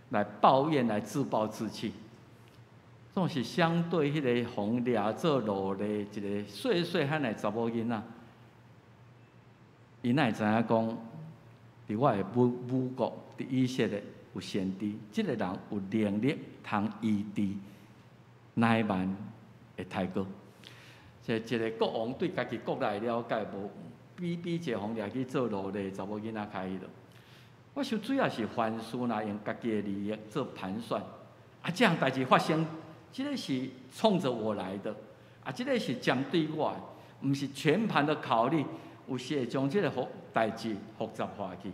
来抱怨，来自暴自弃。总是相对迄个红掠做奴隶一个细细汉的查某囡仔，伊哪会知影讲，伫我的母国，伫以色列有先知，即个人有能力通医治乃縵的太哥。一个国王对家己国内了解无，比一个红掠去做奴隶查某囡仔较迄落。我想主要是凡事若用家己的利益做盘算，这样代志发生。这个是冲着我来的，这个是针对我的，不是全盘的考虑，有时会将这个代志复杂化去。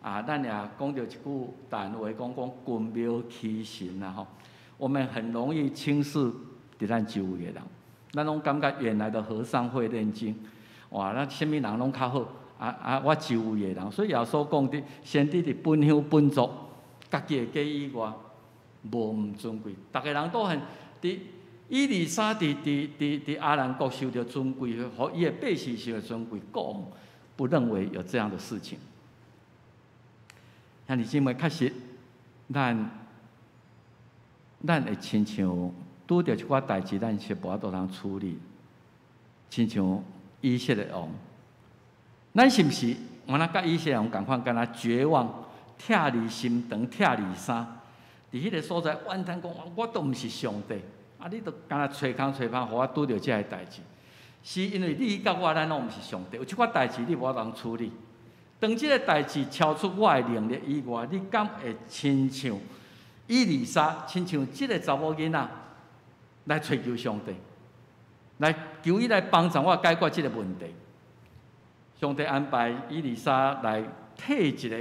咱也讲到一句谈话，讲君庙欺神吼，我们很容易轻视伫咱周围的人，咱拢感觉原来的和尚会念经，咱什么人拢较好，我周围的人，所以也所讲的，先知伫本乡本族，家己的家以外。无唔尊贵，逐个人都很伫以利沙伫阿兰国受到尊贵，和伊的百姓受到尊贵，国王不认为有这样的事情。兄弟姊妹，确实，咱会亲像拄着一寡代志，咱是无法度通处理，亲像以色列王，咱是毋是？我那甲以色列王共款，敢若绝望、疼离心肠、疼离衫。伫迄个所在，怨叹讲，我都毋是上帝，你都干那找空找伴，互我拄着这个代志，是因为你甲我，咱拢毋是上帝，有一寡代志你无法通处理。当这个代志超出我的能力以外，你敢会亲像以利沙，亲像这个查某囡仔来寻求上帝，来求伊来帮助我解决这个问题？上帝安排以利沙来替一个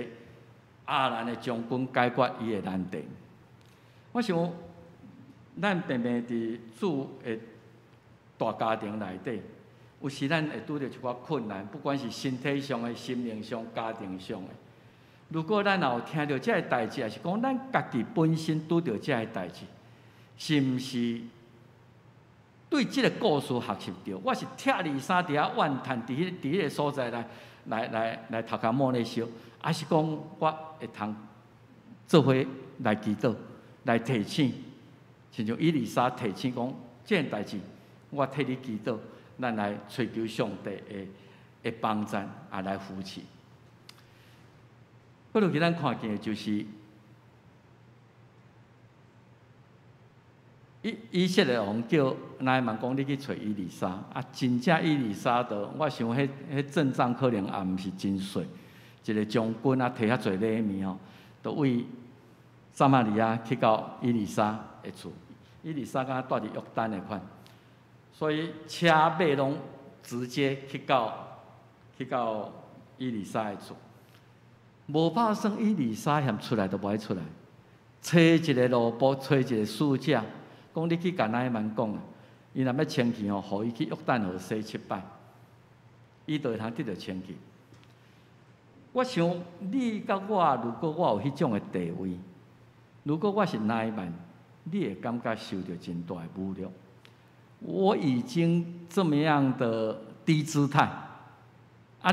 亚兰的将军解决伊的难题。我想，咱平平伫主的大家庭内底，有时咱会拄着一寡困难，不管是身体上的、心灵上、家庭上的。如果咱也有听到这个代志，也是讲咱家己本身拄着这个代志，是毋是对这个故事学习到？我是拆离衫伫遐怨叹，伫迄个所在来头壳摸咧烧，还是讲我会通做伙来祈祷？来提醒，亲像以利沙提醒讲，这件代志我替你祈祷，咱来追求上帝的帮助，来扶持。我落去咱看见的就是以色列王叫乃縵讲，你去找以利沙，真正以利沙的，我想迄阵仗可能也毋是真细，一个将军摕遐侪礼物吼，都为撒玛利亚去到以利沙的厝，以利沙敢若住伫约旦的款，所以车马拢直接去到以利沙的厝。无打算以利沙嫌出来都无爱出来，找一个罗卜，找一个使者，讲你去甲乃縵讲啊，伊若要迁去吼，互伊去约旦河洗7摆，伊就会通得到迁去。我想你甲我，如果我有迄种的地位。如果我是乃縵，你会感觉受到真大的侮辱。我已经这么样的低姿态，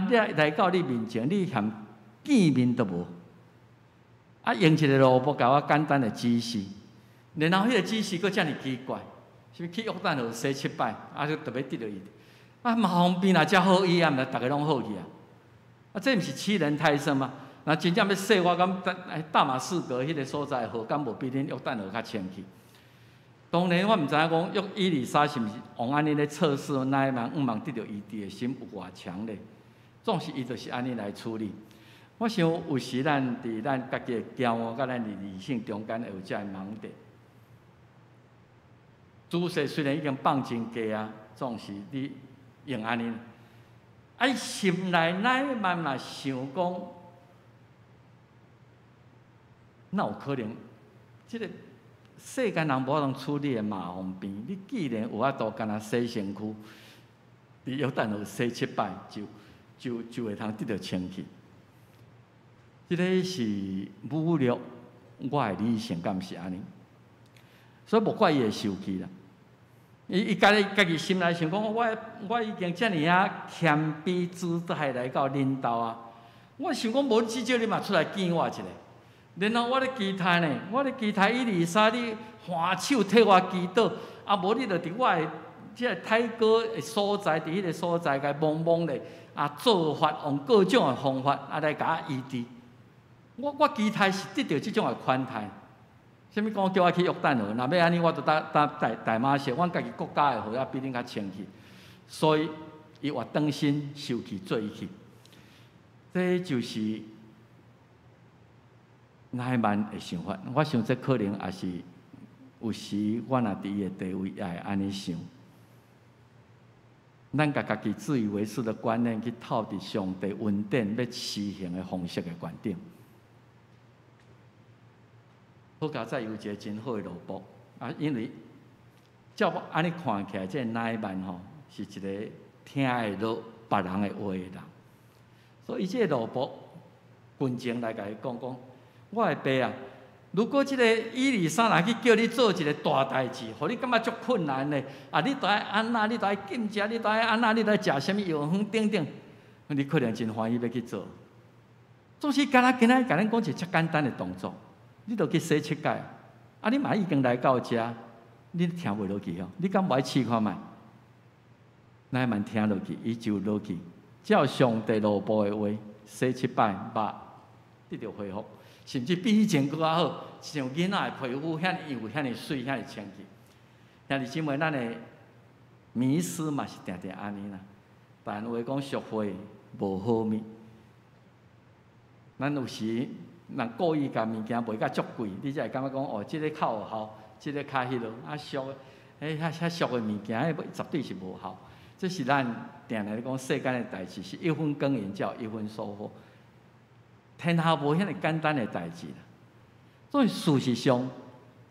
你来到你面前，你连见面都无，用一个萝卜甲我简单的指示，然后迄个指示佫遮尔奇怪，什么去约旦河洗7摆，就特别得到伊，嘛方便啊，遮好意啊，毋是逐个拢好去啊，这毋是欺人太甚吗？那真正要说，我感大马士革迄个所在河，敢无比恁约旦河较清气？当然，我毋知影讲约以利沙是毋是往安尼咧测试乃縵望得到医治的心有偌强烈？总是伊就是安尼来处理。我想有时咱伫咱家己的骄傲甲咱的理性中间有遮个盲点。主世虽然已经放真假啊，总是你用安尼。啊，伊心内乃慢慢想讲，哪有可能？即个世间人无通处理的麻风病，你既然有法度，干那洗身躯，你约旦河洗7摆，就会通得到清气。即个是侮辱我的理性，敢毋是安尼？所以无怪伊会受气啦。伊家己心内想讲，我已经遮尔啊谦卑姿态来到恁兜啊，我想讲无至少你嘛出来见我一下。然后我咧期待呢，我咧期待123你换手替我祈祷，啊无你就伫我的即个泰戈的所在，伫迄个所在甲摸摸咧，啊做法用各种的方法啊来甲我医治。我期待是得到即种的款待。啥物讲叫我去约旦河？若要安尼，我就搭大马士，阮家己国家的河也比恁较清气，所以伊活当心受气做伊去。这就是乃曼的想法。我想这可能也是有时我若伫伊的地位，也会安尼想。咱甲家己自以为是的观念去套伫上帝稳定要施行的方式的观点。好佳在有一个真好的萝卜啊，因为照我安尼看起来，这乃曼吼是一个听会落别人的话的人，所以伊这个萝卜群情来甲伊讲，我的爸啊，如果这个123若去叫你做一个大代志，互你感觉足困难的啊，你都爱安那，你都爱禁食，你都爱安那，你都爱食啥物药方等等，你可能真欢喜要去做。总是今仔甲咱讲一个遮简单的动作。你著去洗7摆，啊！你嘛已经来到遮，你听袂落去吼？你敢无爱试看觅？乃曼听落去，伊就落去，照上帝罗布的话，洗7摆，肉得到恢复，甚至比以前搁较好，像囡仔的皮肤遐尼幼、遐尼水、遐尼清气。兄弟姊妹，咱的迷思嘛是定定安尼啦。但话讲俗话无好物，咱有时。人故意甲物件卖甲足贵，你才会感觉讲哦，即个较有效，即个较迄落啊俗的，遐俗的物件，迄绝对是无效。这是咱定来讲世间的代志，是1分耕耘才有1分收获。天下无遐尼简单的代志啦。所以事实上，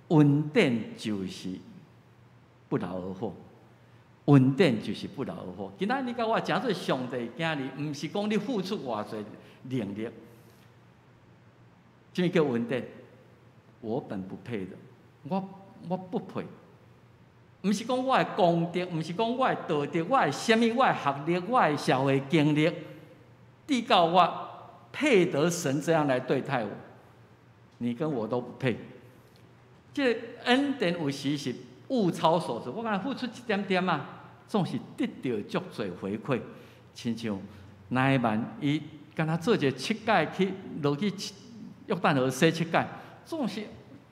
稳定就是不劳而获，稳定就是不劳而获。今仔你甲我诚做上帝囝儿，毋是讲你付出偌济能力。什么叫稳定？我本不配的，我不配。毋是讲我的功德，毋是讲我的道德，我的什么，我的学历，我的社会经历，递到我配得神这样来对待我。你跟我都不配。这恩典有时是物超所值，我敢付出一点点啊，总是得到足多回馈。亲像乃曼伊敢若做一个7摆去落去。约旦河洗7摆，总是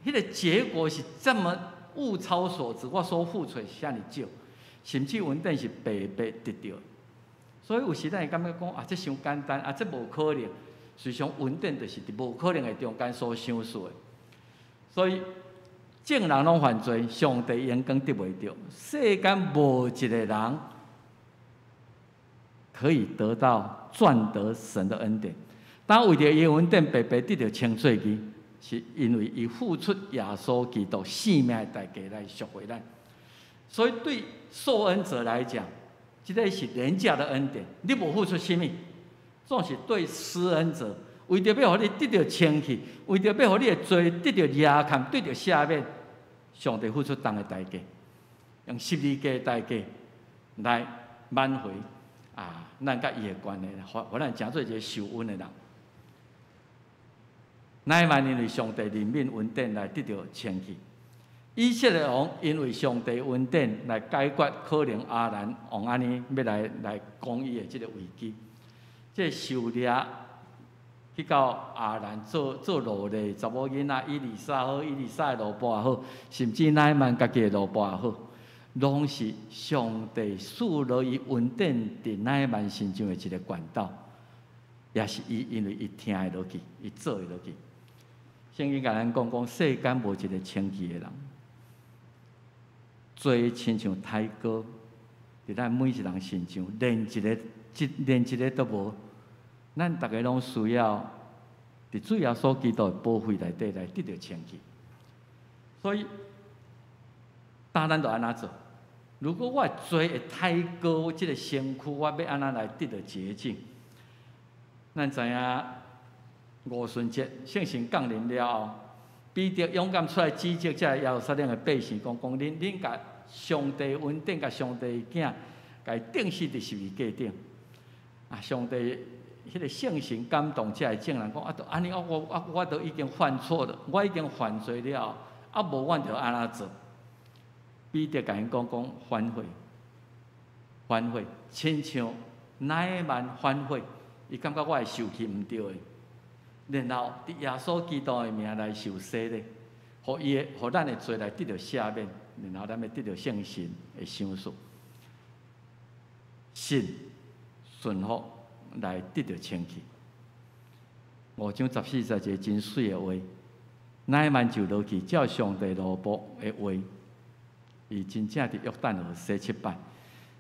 迄个结果是这么物超所值，我所付出是遐尼少，甚至稳定是白白得到。所以有时咱会感觉讲啊，这伤简单，啊，这无可能。实际上稳定就是伫无可能的中间所想出的。所以正人拢犯罪，上帝眼光得袂到。世间无一个人可以得到赚得神的恩典。当为着伊稳定白白得到清水机，是因为伊付出耶稣基督性命的代价来赎回咱。所以对受恩者来讲，这个是廉价的恩典，你无付出什么，总是对施恩者，为着要互你得到清气，为着要互你的罪得到压砍，得到赦免，上帝付出重的代价，用十字架的代价来挽回啊，咱甲伊的关系，互咱诚做一个受恩的人。乃曼因为上帝怜悯恩典来得到清气，以色列王因为上帝恩典来解决可能亚兰王安尼要来讲伊的这个危机。这受掠去到亚兰做奴隶查某囡仔123好，123的萝卜也好，甚至乃曼家己的萝卜也好，拢是上帝赐落伊恩典伫乃曼身上的一个管道，也是伊因为伊听会落去，伊做会落去。圣经甲咱讲，世间无一个清气的人，做亲像太哥，伫咱每一人身上，连一个都无。咱大家拢需要伫主耶稣基督的保护内底来得到清气。所以，当咱就安怎做？如果我罪会太高，即个身躯我要安怎来得到洁净？咱知影五旬节圣神降临了后，彼得勇敢出来指责这耶路撒冷的百姓，讲恁甲上帝恩典，甲上帝囝，甲伊钉死伫十字架顶。啊，上帝迄个圣神感动这证人讲，都安尼，我都已经犯错了，我已经犯罪了，无阮就安怎做？彼得甲因讲反悔，亲像乃縵反悔，伊感觉我会受气毋对的，然后伫耶稣基督的名来受洗咧，互咱的罪来得到赦免，然后咱要得到圣神的赏赐，信顺服来得到清气。5章14节一个真水的话，乃縵就落去照上帝罗卜的话。伊真正伫约旦河洗7摆，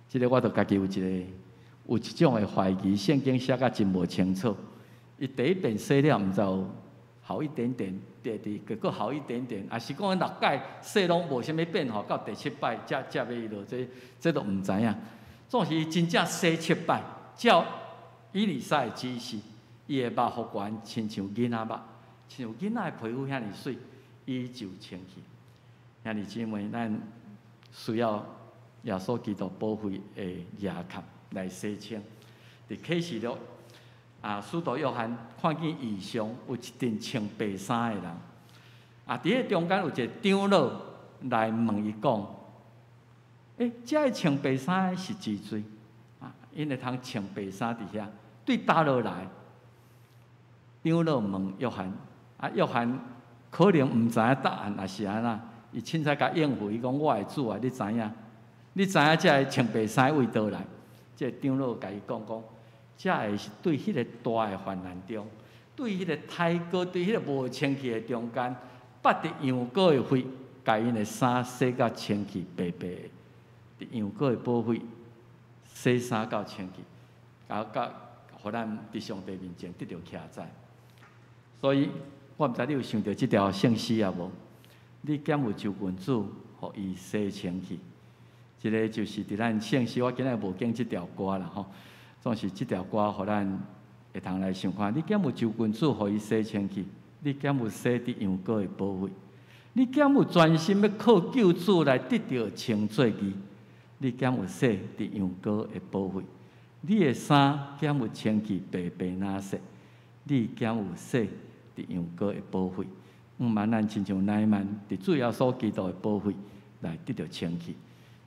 即个我著家己有一种的怀疑，圣经写甲真无清楚。伊第一遍洗了，毋知有好一点点，第二个佫好一点点，也是讲6届洗拢无啥物变化，到第7摆才要落，这都毋知影。总是真正洗7摆，照以利沙的指示，伊的肉复原，亲像囡仔肉，亲像囡仔的皮肤遐尼水，伊就清气。兄弟姊妹，咱需要耶稣基督保护的牙龛来洗清。伫启示录使徒约翰看见异象，有一阵穿白衫的人。伫迄中间有一个长老来问伊讲：这个穿白衫的是几岁？因会通穿白衫伫遐，对倒落来。长老问约翰，约翰可能毋知影答案，也是安那。伊凊彩甲应付伊讲：“我的主啊，你知影？你知影这个穿白衫为倒来？”这个长老甲伊讲，这个是对迄个大的患难中，对迄个太高，对迄个无清气的中间，拔伫羊羔的血，甲因的衫洗到清气白白的，伫羊羔的保血洗衫到清气，互咱伫上帝面前得到徛在。所以我毋知你有想到即条圣诗啊无？你减有周君子，互伊洗清气。即个就是伫咱圣诗，我今日无经即条歌啦吼，总是即条歌，互咱会通来想看。你减有周君子，互伊洗清气；你减有洗伫羊羔的保血；你减有专心要靠救主来得到清罪义；你减有洗伫羊羔的保血；你的衫减有清气白白哪洗；你减有洗伫羊羔的保血。万咱亲像乃縵伫主耶稣基督的保护来得到清气。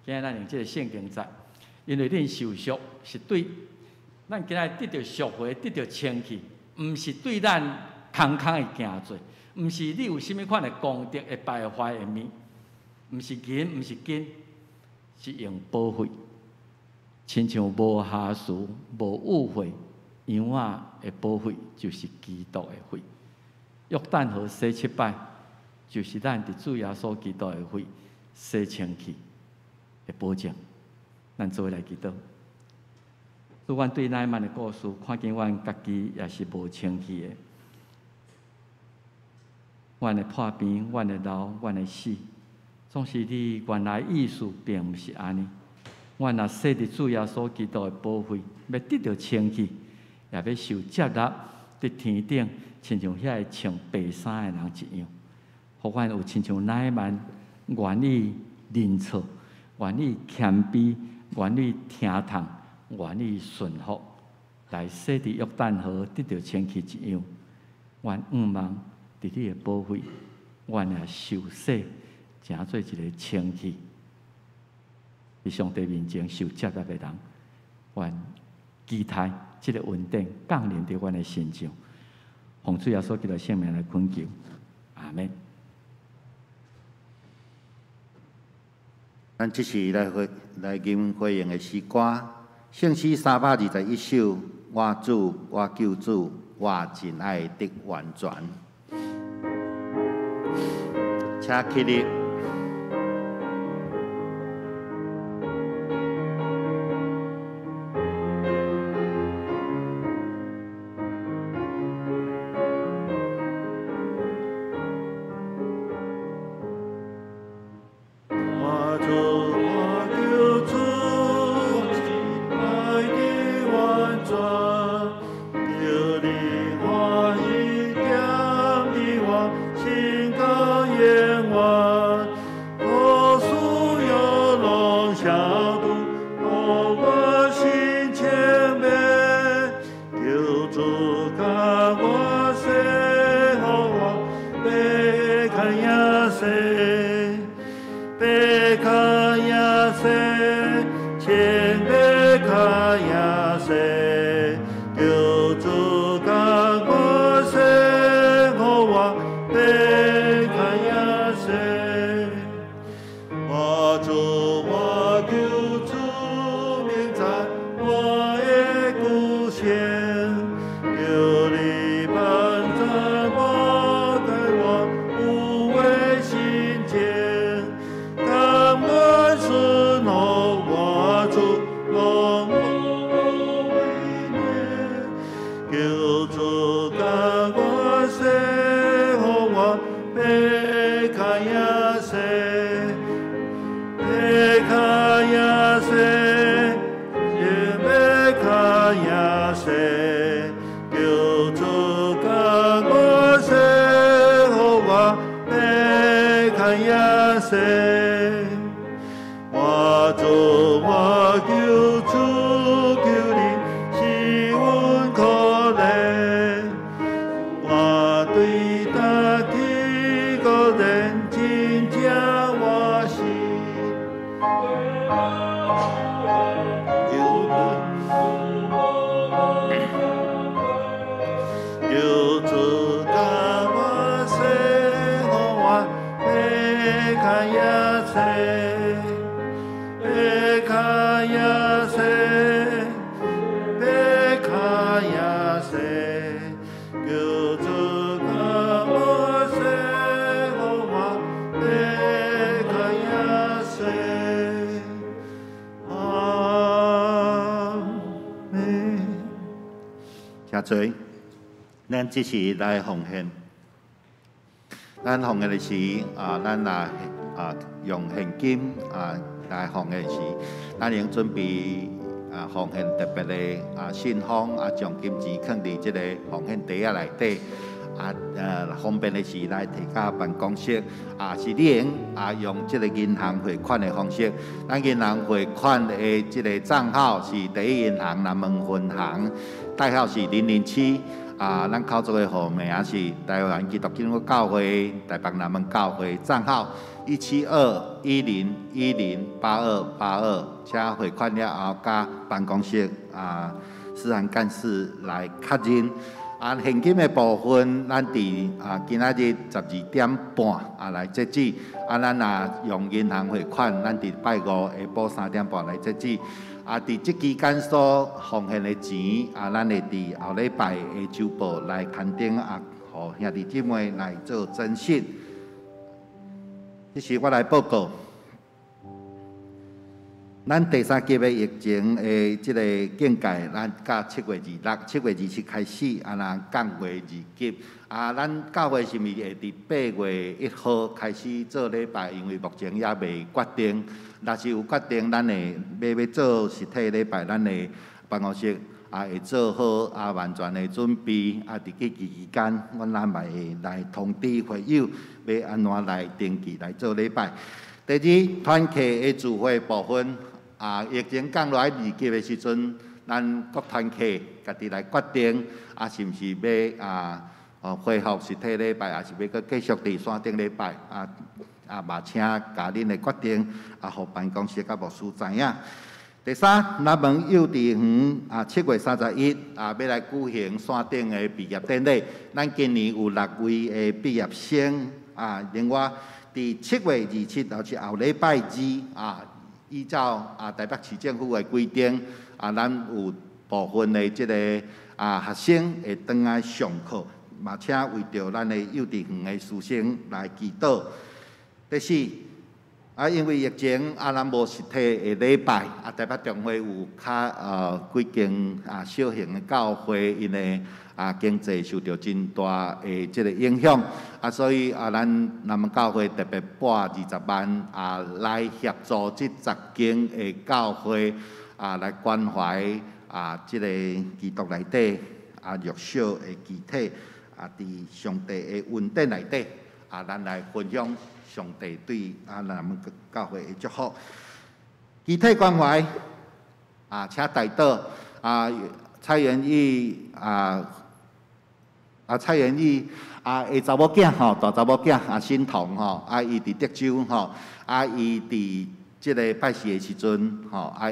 今日咱用这个圣经节，因为恁受赎是对咱今日得到赎回、得到清气，毋是对咱空的行罪，毋是你有甚物款的功德会败坏的面，毋是银，毋是金，是用保护，亲像无瑕疵、无污秽羊仔的保护，就是基督的血。约旦河洗7摆，就是咱伫主耶稣基督的血洗清气的保证。咱做来祈祷。主，阮对乃縵的故事，看见阮家己也是无清气的，阮的破病，阮的老，阮的死，总是你原来意思并毋是安尼。阮若洗伫主耶稣基督的保护，要得到清气，也要受接纳伫天顶。亲像遐个穿白衫的人一样，互阮有亲像乃縵愿意认错、愿意谦卑、愿意听从、愿意顺服，来洗伫约旦河得到清气一样。愿望伫你的保护，愿也受洗，成做一个清气，伫上帝面前受接纳的人。愿期待即个恩典降临伫阮的身上。奉主耶稣基督圣名来恳求，阿门。咱即是来吟回应的诗歌，圣诗321首。我主，我救主，我真爱的完全。请起立。呀塞，救主甲我生活被看呀塞，我做我救主救你是阮可怜，我对他几个人真正我是。救主甲我生活被看呀塞，被看呀塞，被看呀塞，救主甲我生活被看呀塞。阿门。请坐。咱即时来奉献，咱奉献的时咱用现金来奉献时，咱已经准备奉献特别的信封将金钱放伫即个奉献袋内底方便的是来提到办公室是你用用即个银行汇款的方式，咱银行汇款的即个账号是第一银行南门分行，代号是007。咱口座的号码是台湾基督教教会台北南门教会，账号17210108282，请汇款了后，甲办公室私人干事来确认。现金的部分，咱伫今仔日12点半来截止。咱用银行汇款，咱伫拜五下晡3点半来截止。伫即期间所奉献的钱，咱会伫后礼拜的周报来刊登互兄弟姊妹来做征信。这是我来报告，咱第三级的疫情的即个境界，咱到7月26、7月27开始，降为2级。咱教会是毋是会伫8月1号开始做礼拜？因为目前也未决定。若是有决定，咱会要做实体礼拜，咱的办公室会做好完全的准备。伫即期间，咱嘛会来通知会友，要安怎来登记来做礼拜。第二，团契的聚会部分，疫情降落来2级的时阵，咱各团契家己来决定，是毋是要恢复实体礼拜，还是要继续伫山顶礼拜？嘛请家恁的决定，互办公室甲牧师知影。第三，南门幼稚园7月31要来举行山顶的毕业典礼。咱今年有6位的毕业生另外伫7月27就是后礼拜2依照台北市政府的规定咱有部分的即个学生会转来上课，嘛请为着咱的幼稚园的师生来祈祷。第四，因为疫情咱无实体的礼拜，台北中会有几间小型的教会，因的经济受到真大的即个影响，所以咱南门教会特别拨20万来协助这10间的教会来关怀即个基督内底弱小的肢体伫上帝的恩典内底咱来分享上帝对南门教会的祝福。肢体关怀请代祷蔡元义蔡元义的查某囝大查某囝欣彤伊伫德州伊伫即个拜四的时阵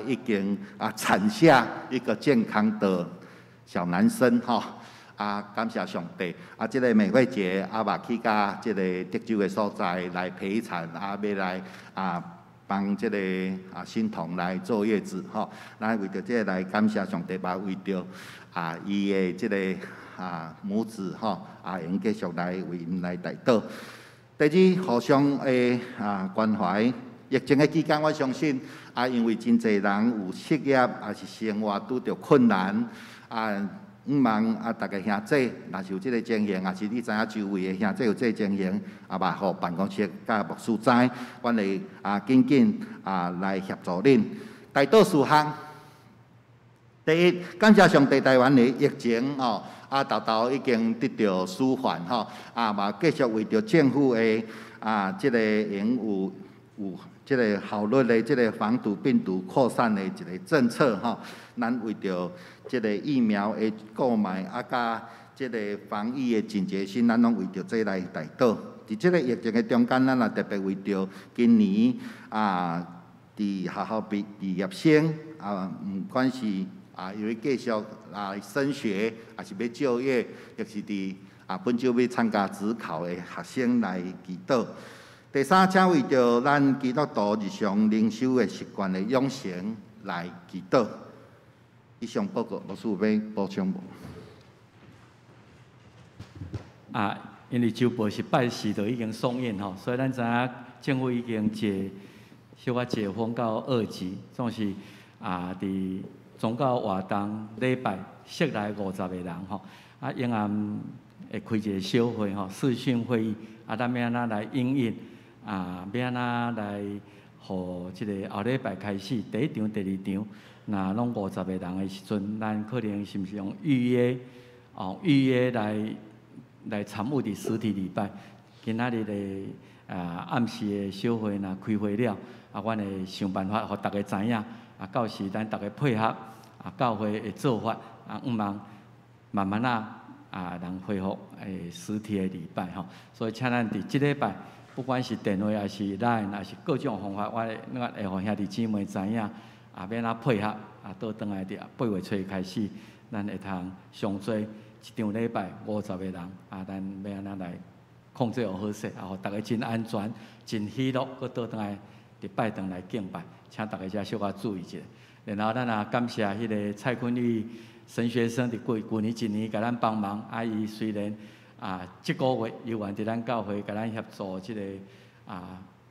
已经产下一个健康的小男生感谢上帝即个美惠节嘛去甲即个德州的所在来陪产要来帮即个欣彤来坐月子咱为着即个来感谢上帝吧，为着伊的即个母子用继续来为因来代祷。第二，互相的关怀。疫情的期间，我相信因为真侪人有失业，也是生活拄着困难毋望大家兄弟，若是有即个情形，也是你知影周围的兄弟有即个情形，嘛互办公室甲牧师知，阮会紧紧来协助恁。大多数项第一，感谢上帝，台湾的疫情豆豆已经得到舒缓嘛继续为着政府的即个有即个效率的即个防堵病毒扩散的一个政策咱为着即个疫苗的购买甲即个防疫的警觉性，咱拢为着这来带导。伫即个疫情的中间，咱也特别为着今年伫学校毕业生毋管是要继续升学，还是要就业，亦是伫本周要参加指考的学生来祈祷。第三，请为着咱基督徒日常灵修的习惯的养成来祈祷。以上报告，老师有要补充无？因为周报是拜四就已经送印所以咱知影政府已经解封到2级，总是伫宗教活动礼拜设来50个人永远会开一个小会视讯会议咱要安怎来应应要安怎来，互即个后礼拜开始第1场、第2场，若拢50个人的时阵，咱可能是毋是用预约来参与伫实体礼拜。今仔日的暗时的小会若开会了，阮会想办法，互大家知影到时咱大家配合教会的做法毋茫慢慢能恢复实体的礼拜所以请咱伫即礼拜。不管是电话还是 Line， 还是各种方法，我会互兄弟姊妹知影，要安怎配合，倒转来伫8月初开始，咱会通上做1场礼拜50个人，咱要安怎来控制好势，互大家真安全、真喜乐，搁倒转来伫拜堂来敬拜，请大家遮小可注意一下。然后咱也感谢迄个蔡坤玉神学生伫旧年1年甲咱帮忙，伊虽然。即个月有缘伫咱教会，甲咱协助即个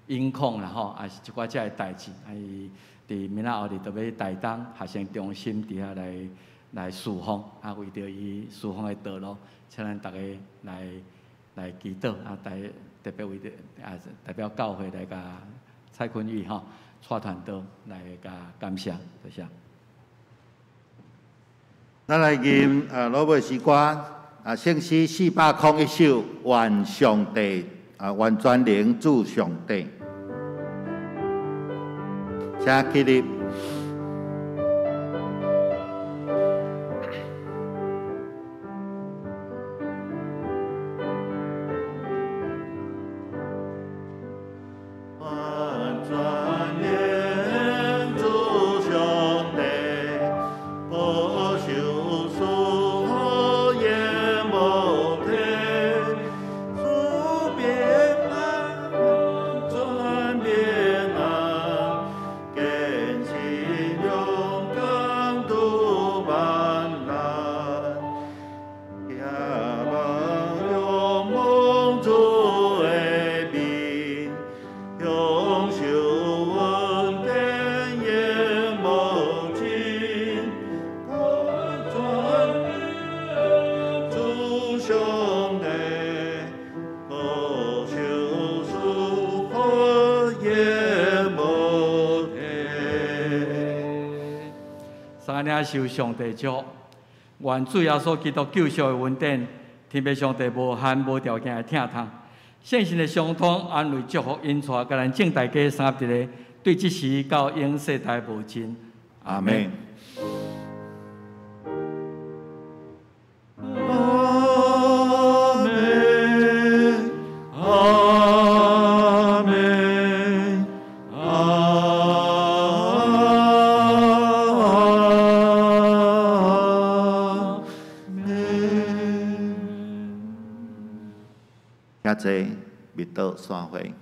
音控啦也是一寡遮个代志，伊伫明仔后日特别台东学生中心伫遐来侍奉，为着伊侍奉的道路，请咱大家来祈祷特别为着代表教会来甲蔡坤玉带团队来甲感谢，多谢。咱来吟老尾诗歌。圣诗401首，愿上帝愿全能主上帝，请起立。受上帝祝，愿主耶稣基督救赎的恩典，天父上帝无限无条件的疼痛，圣神的相通安慰祝福因带，甲咱正大家三合一个，对即时到永世代无尽。阿门。谢谢，密道散会。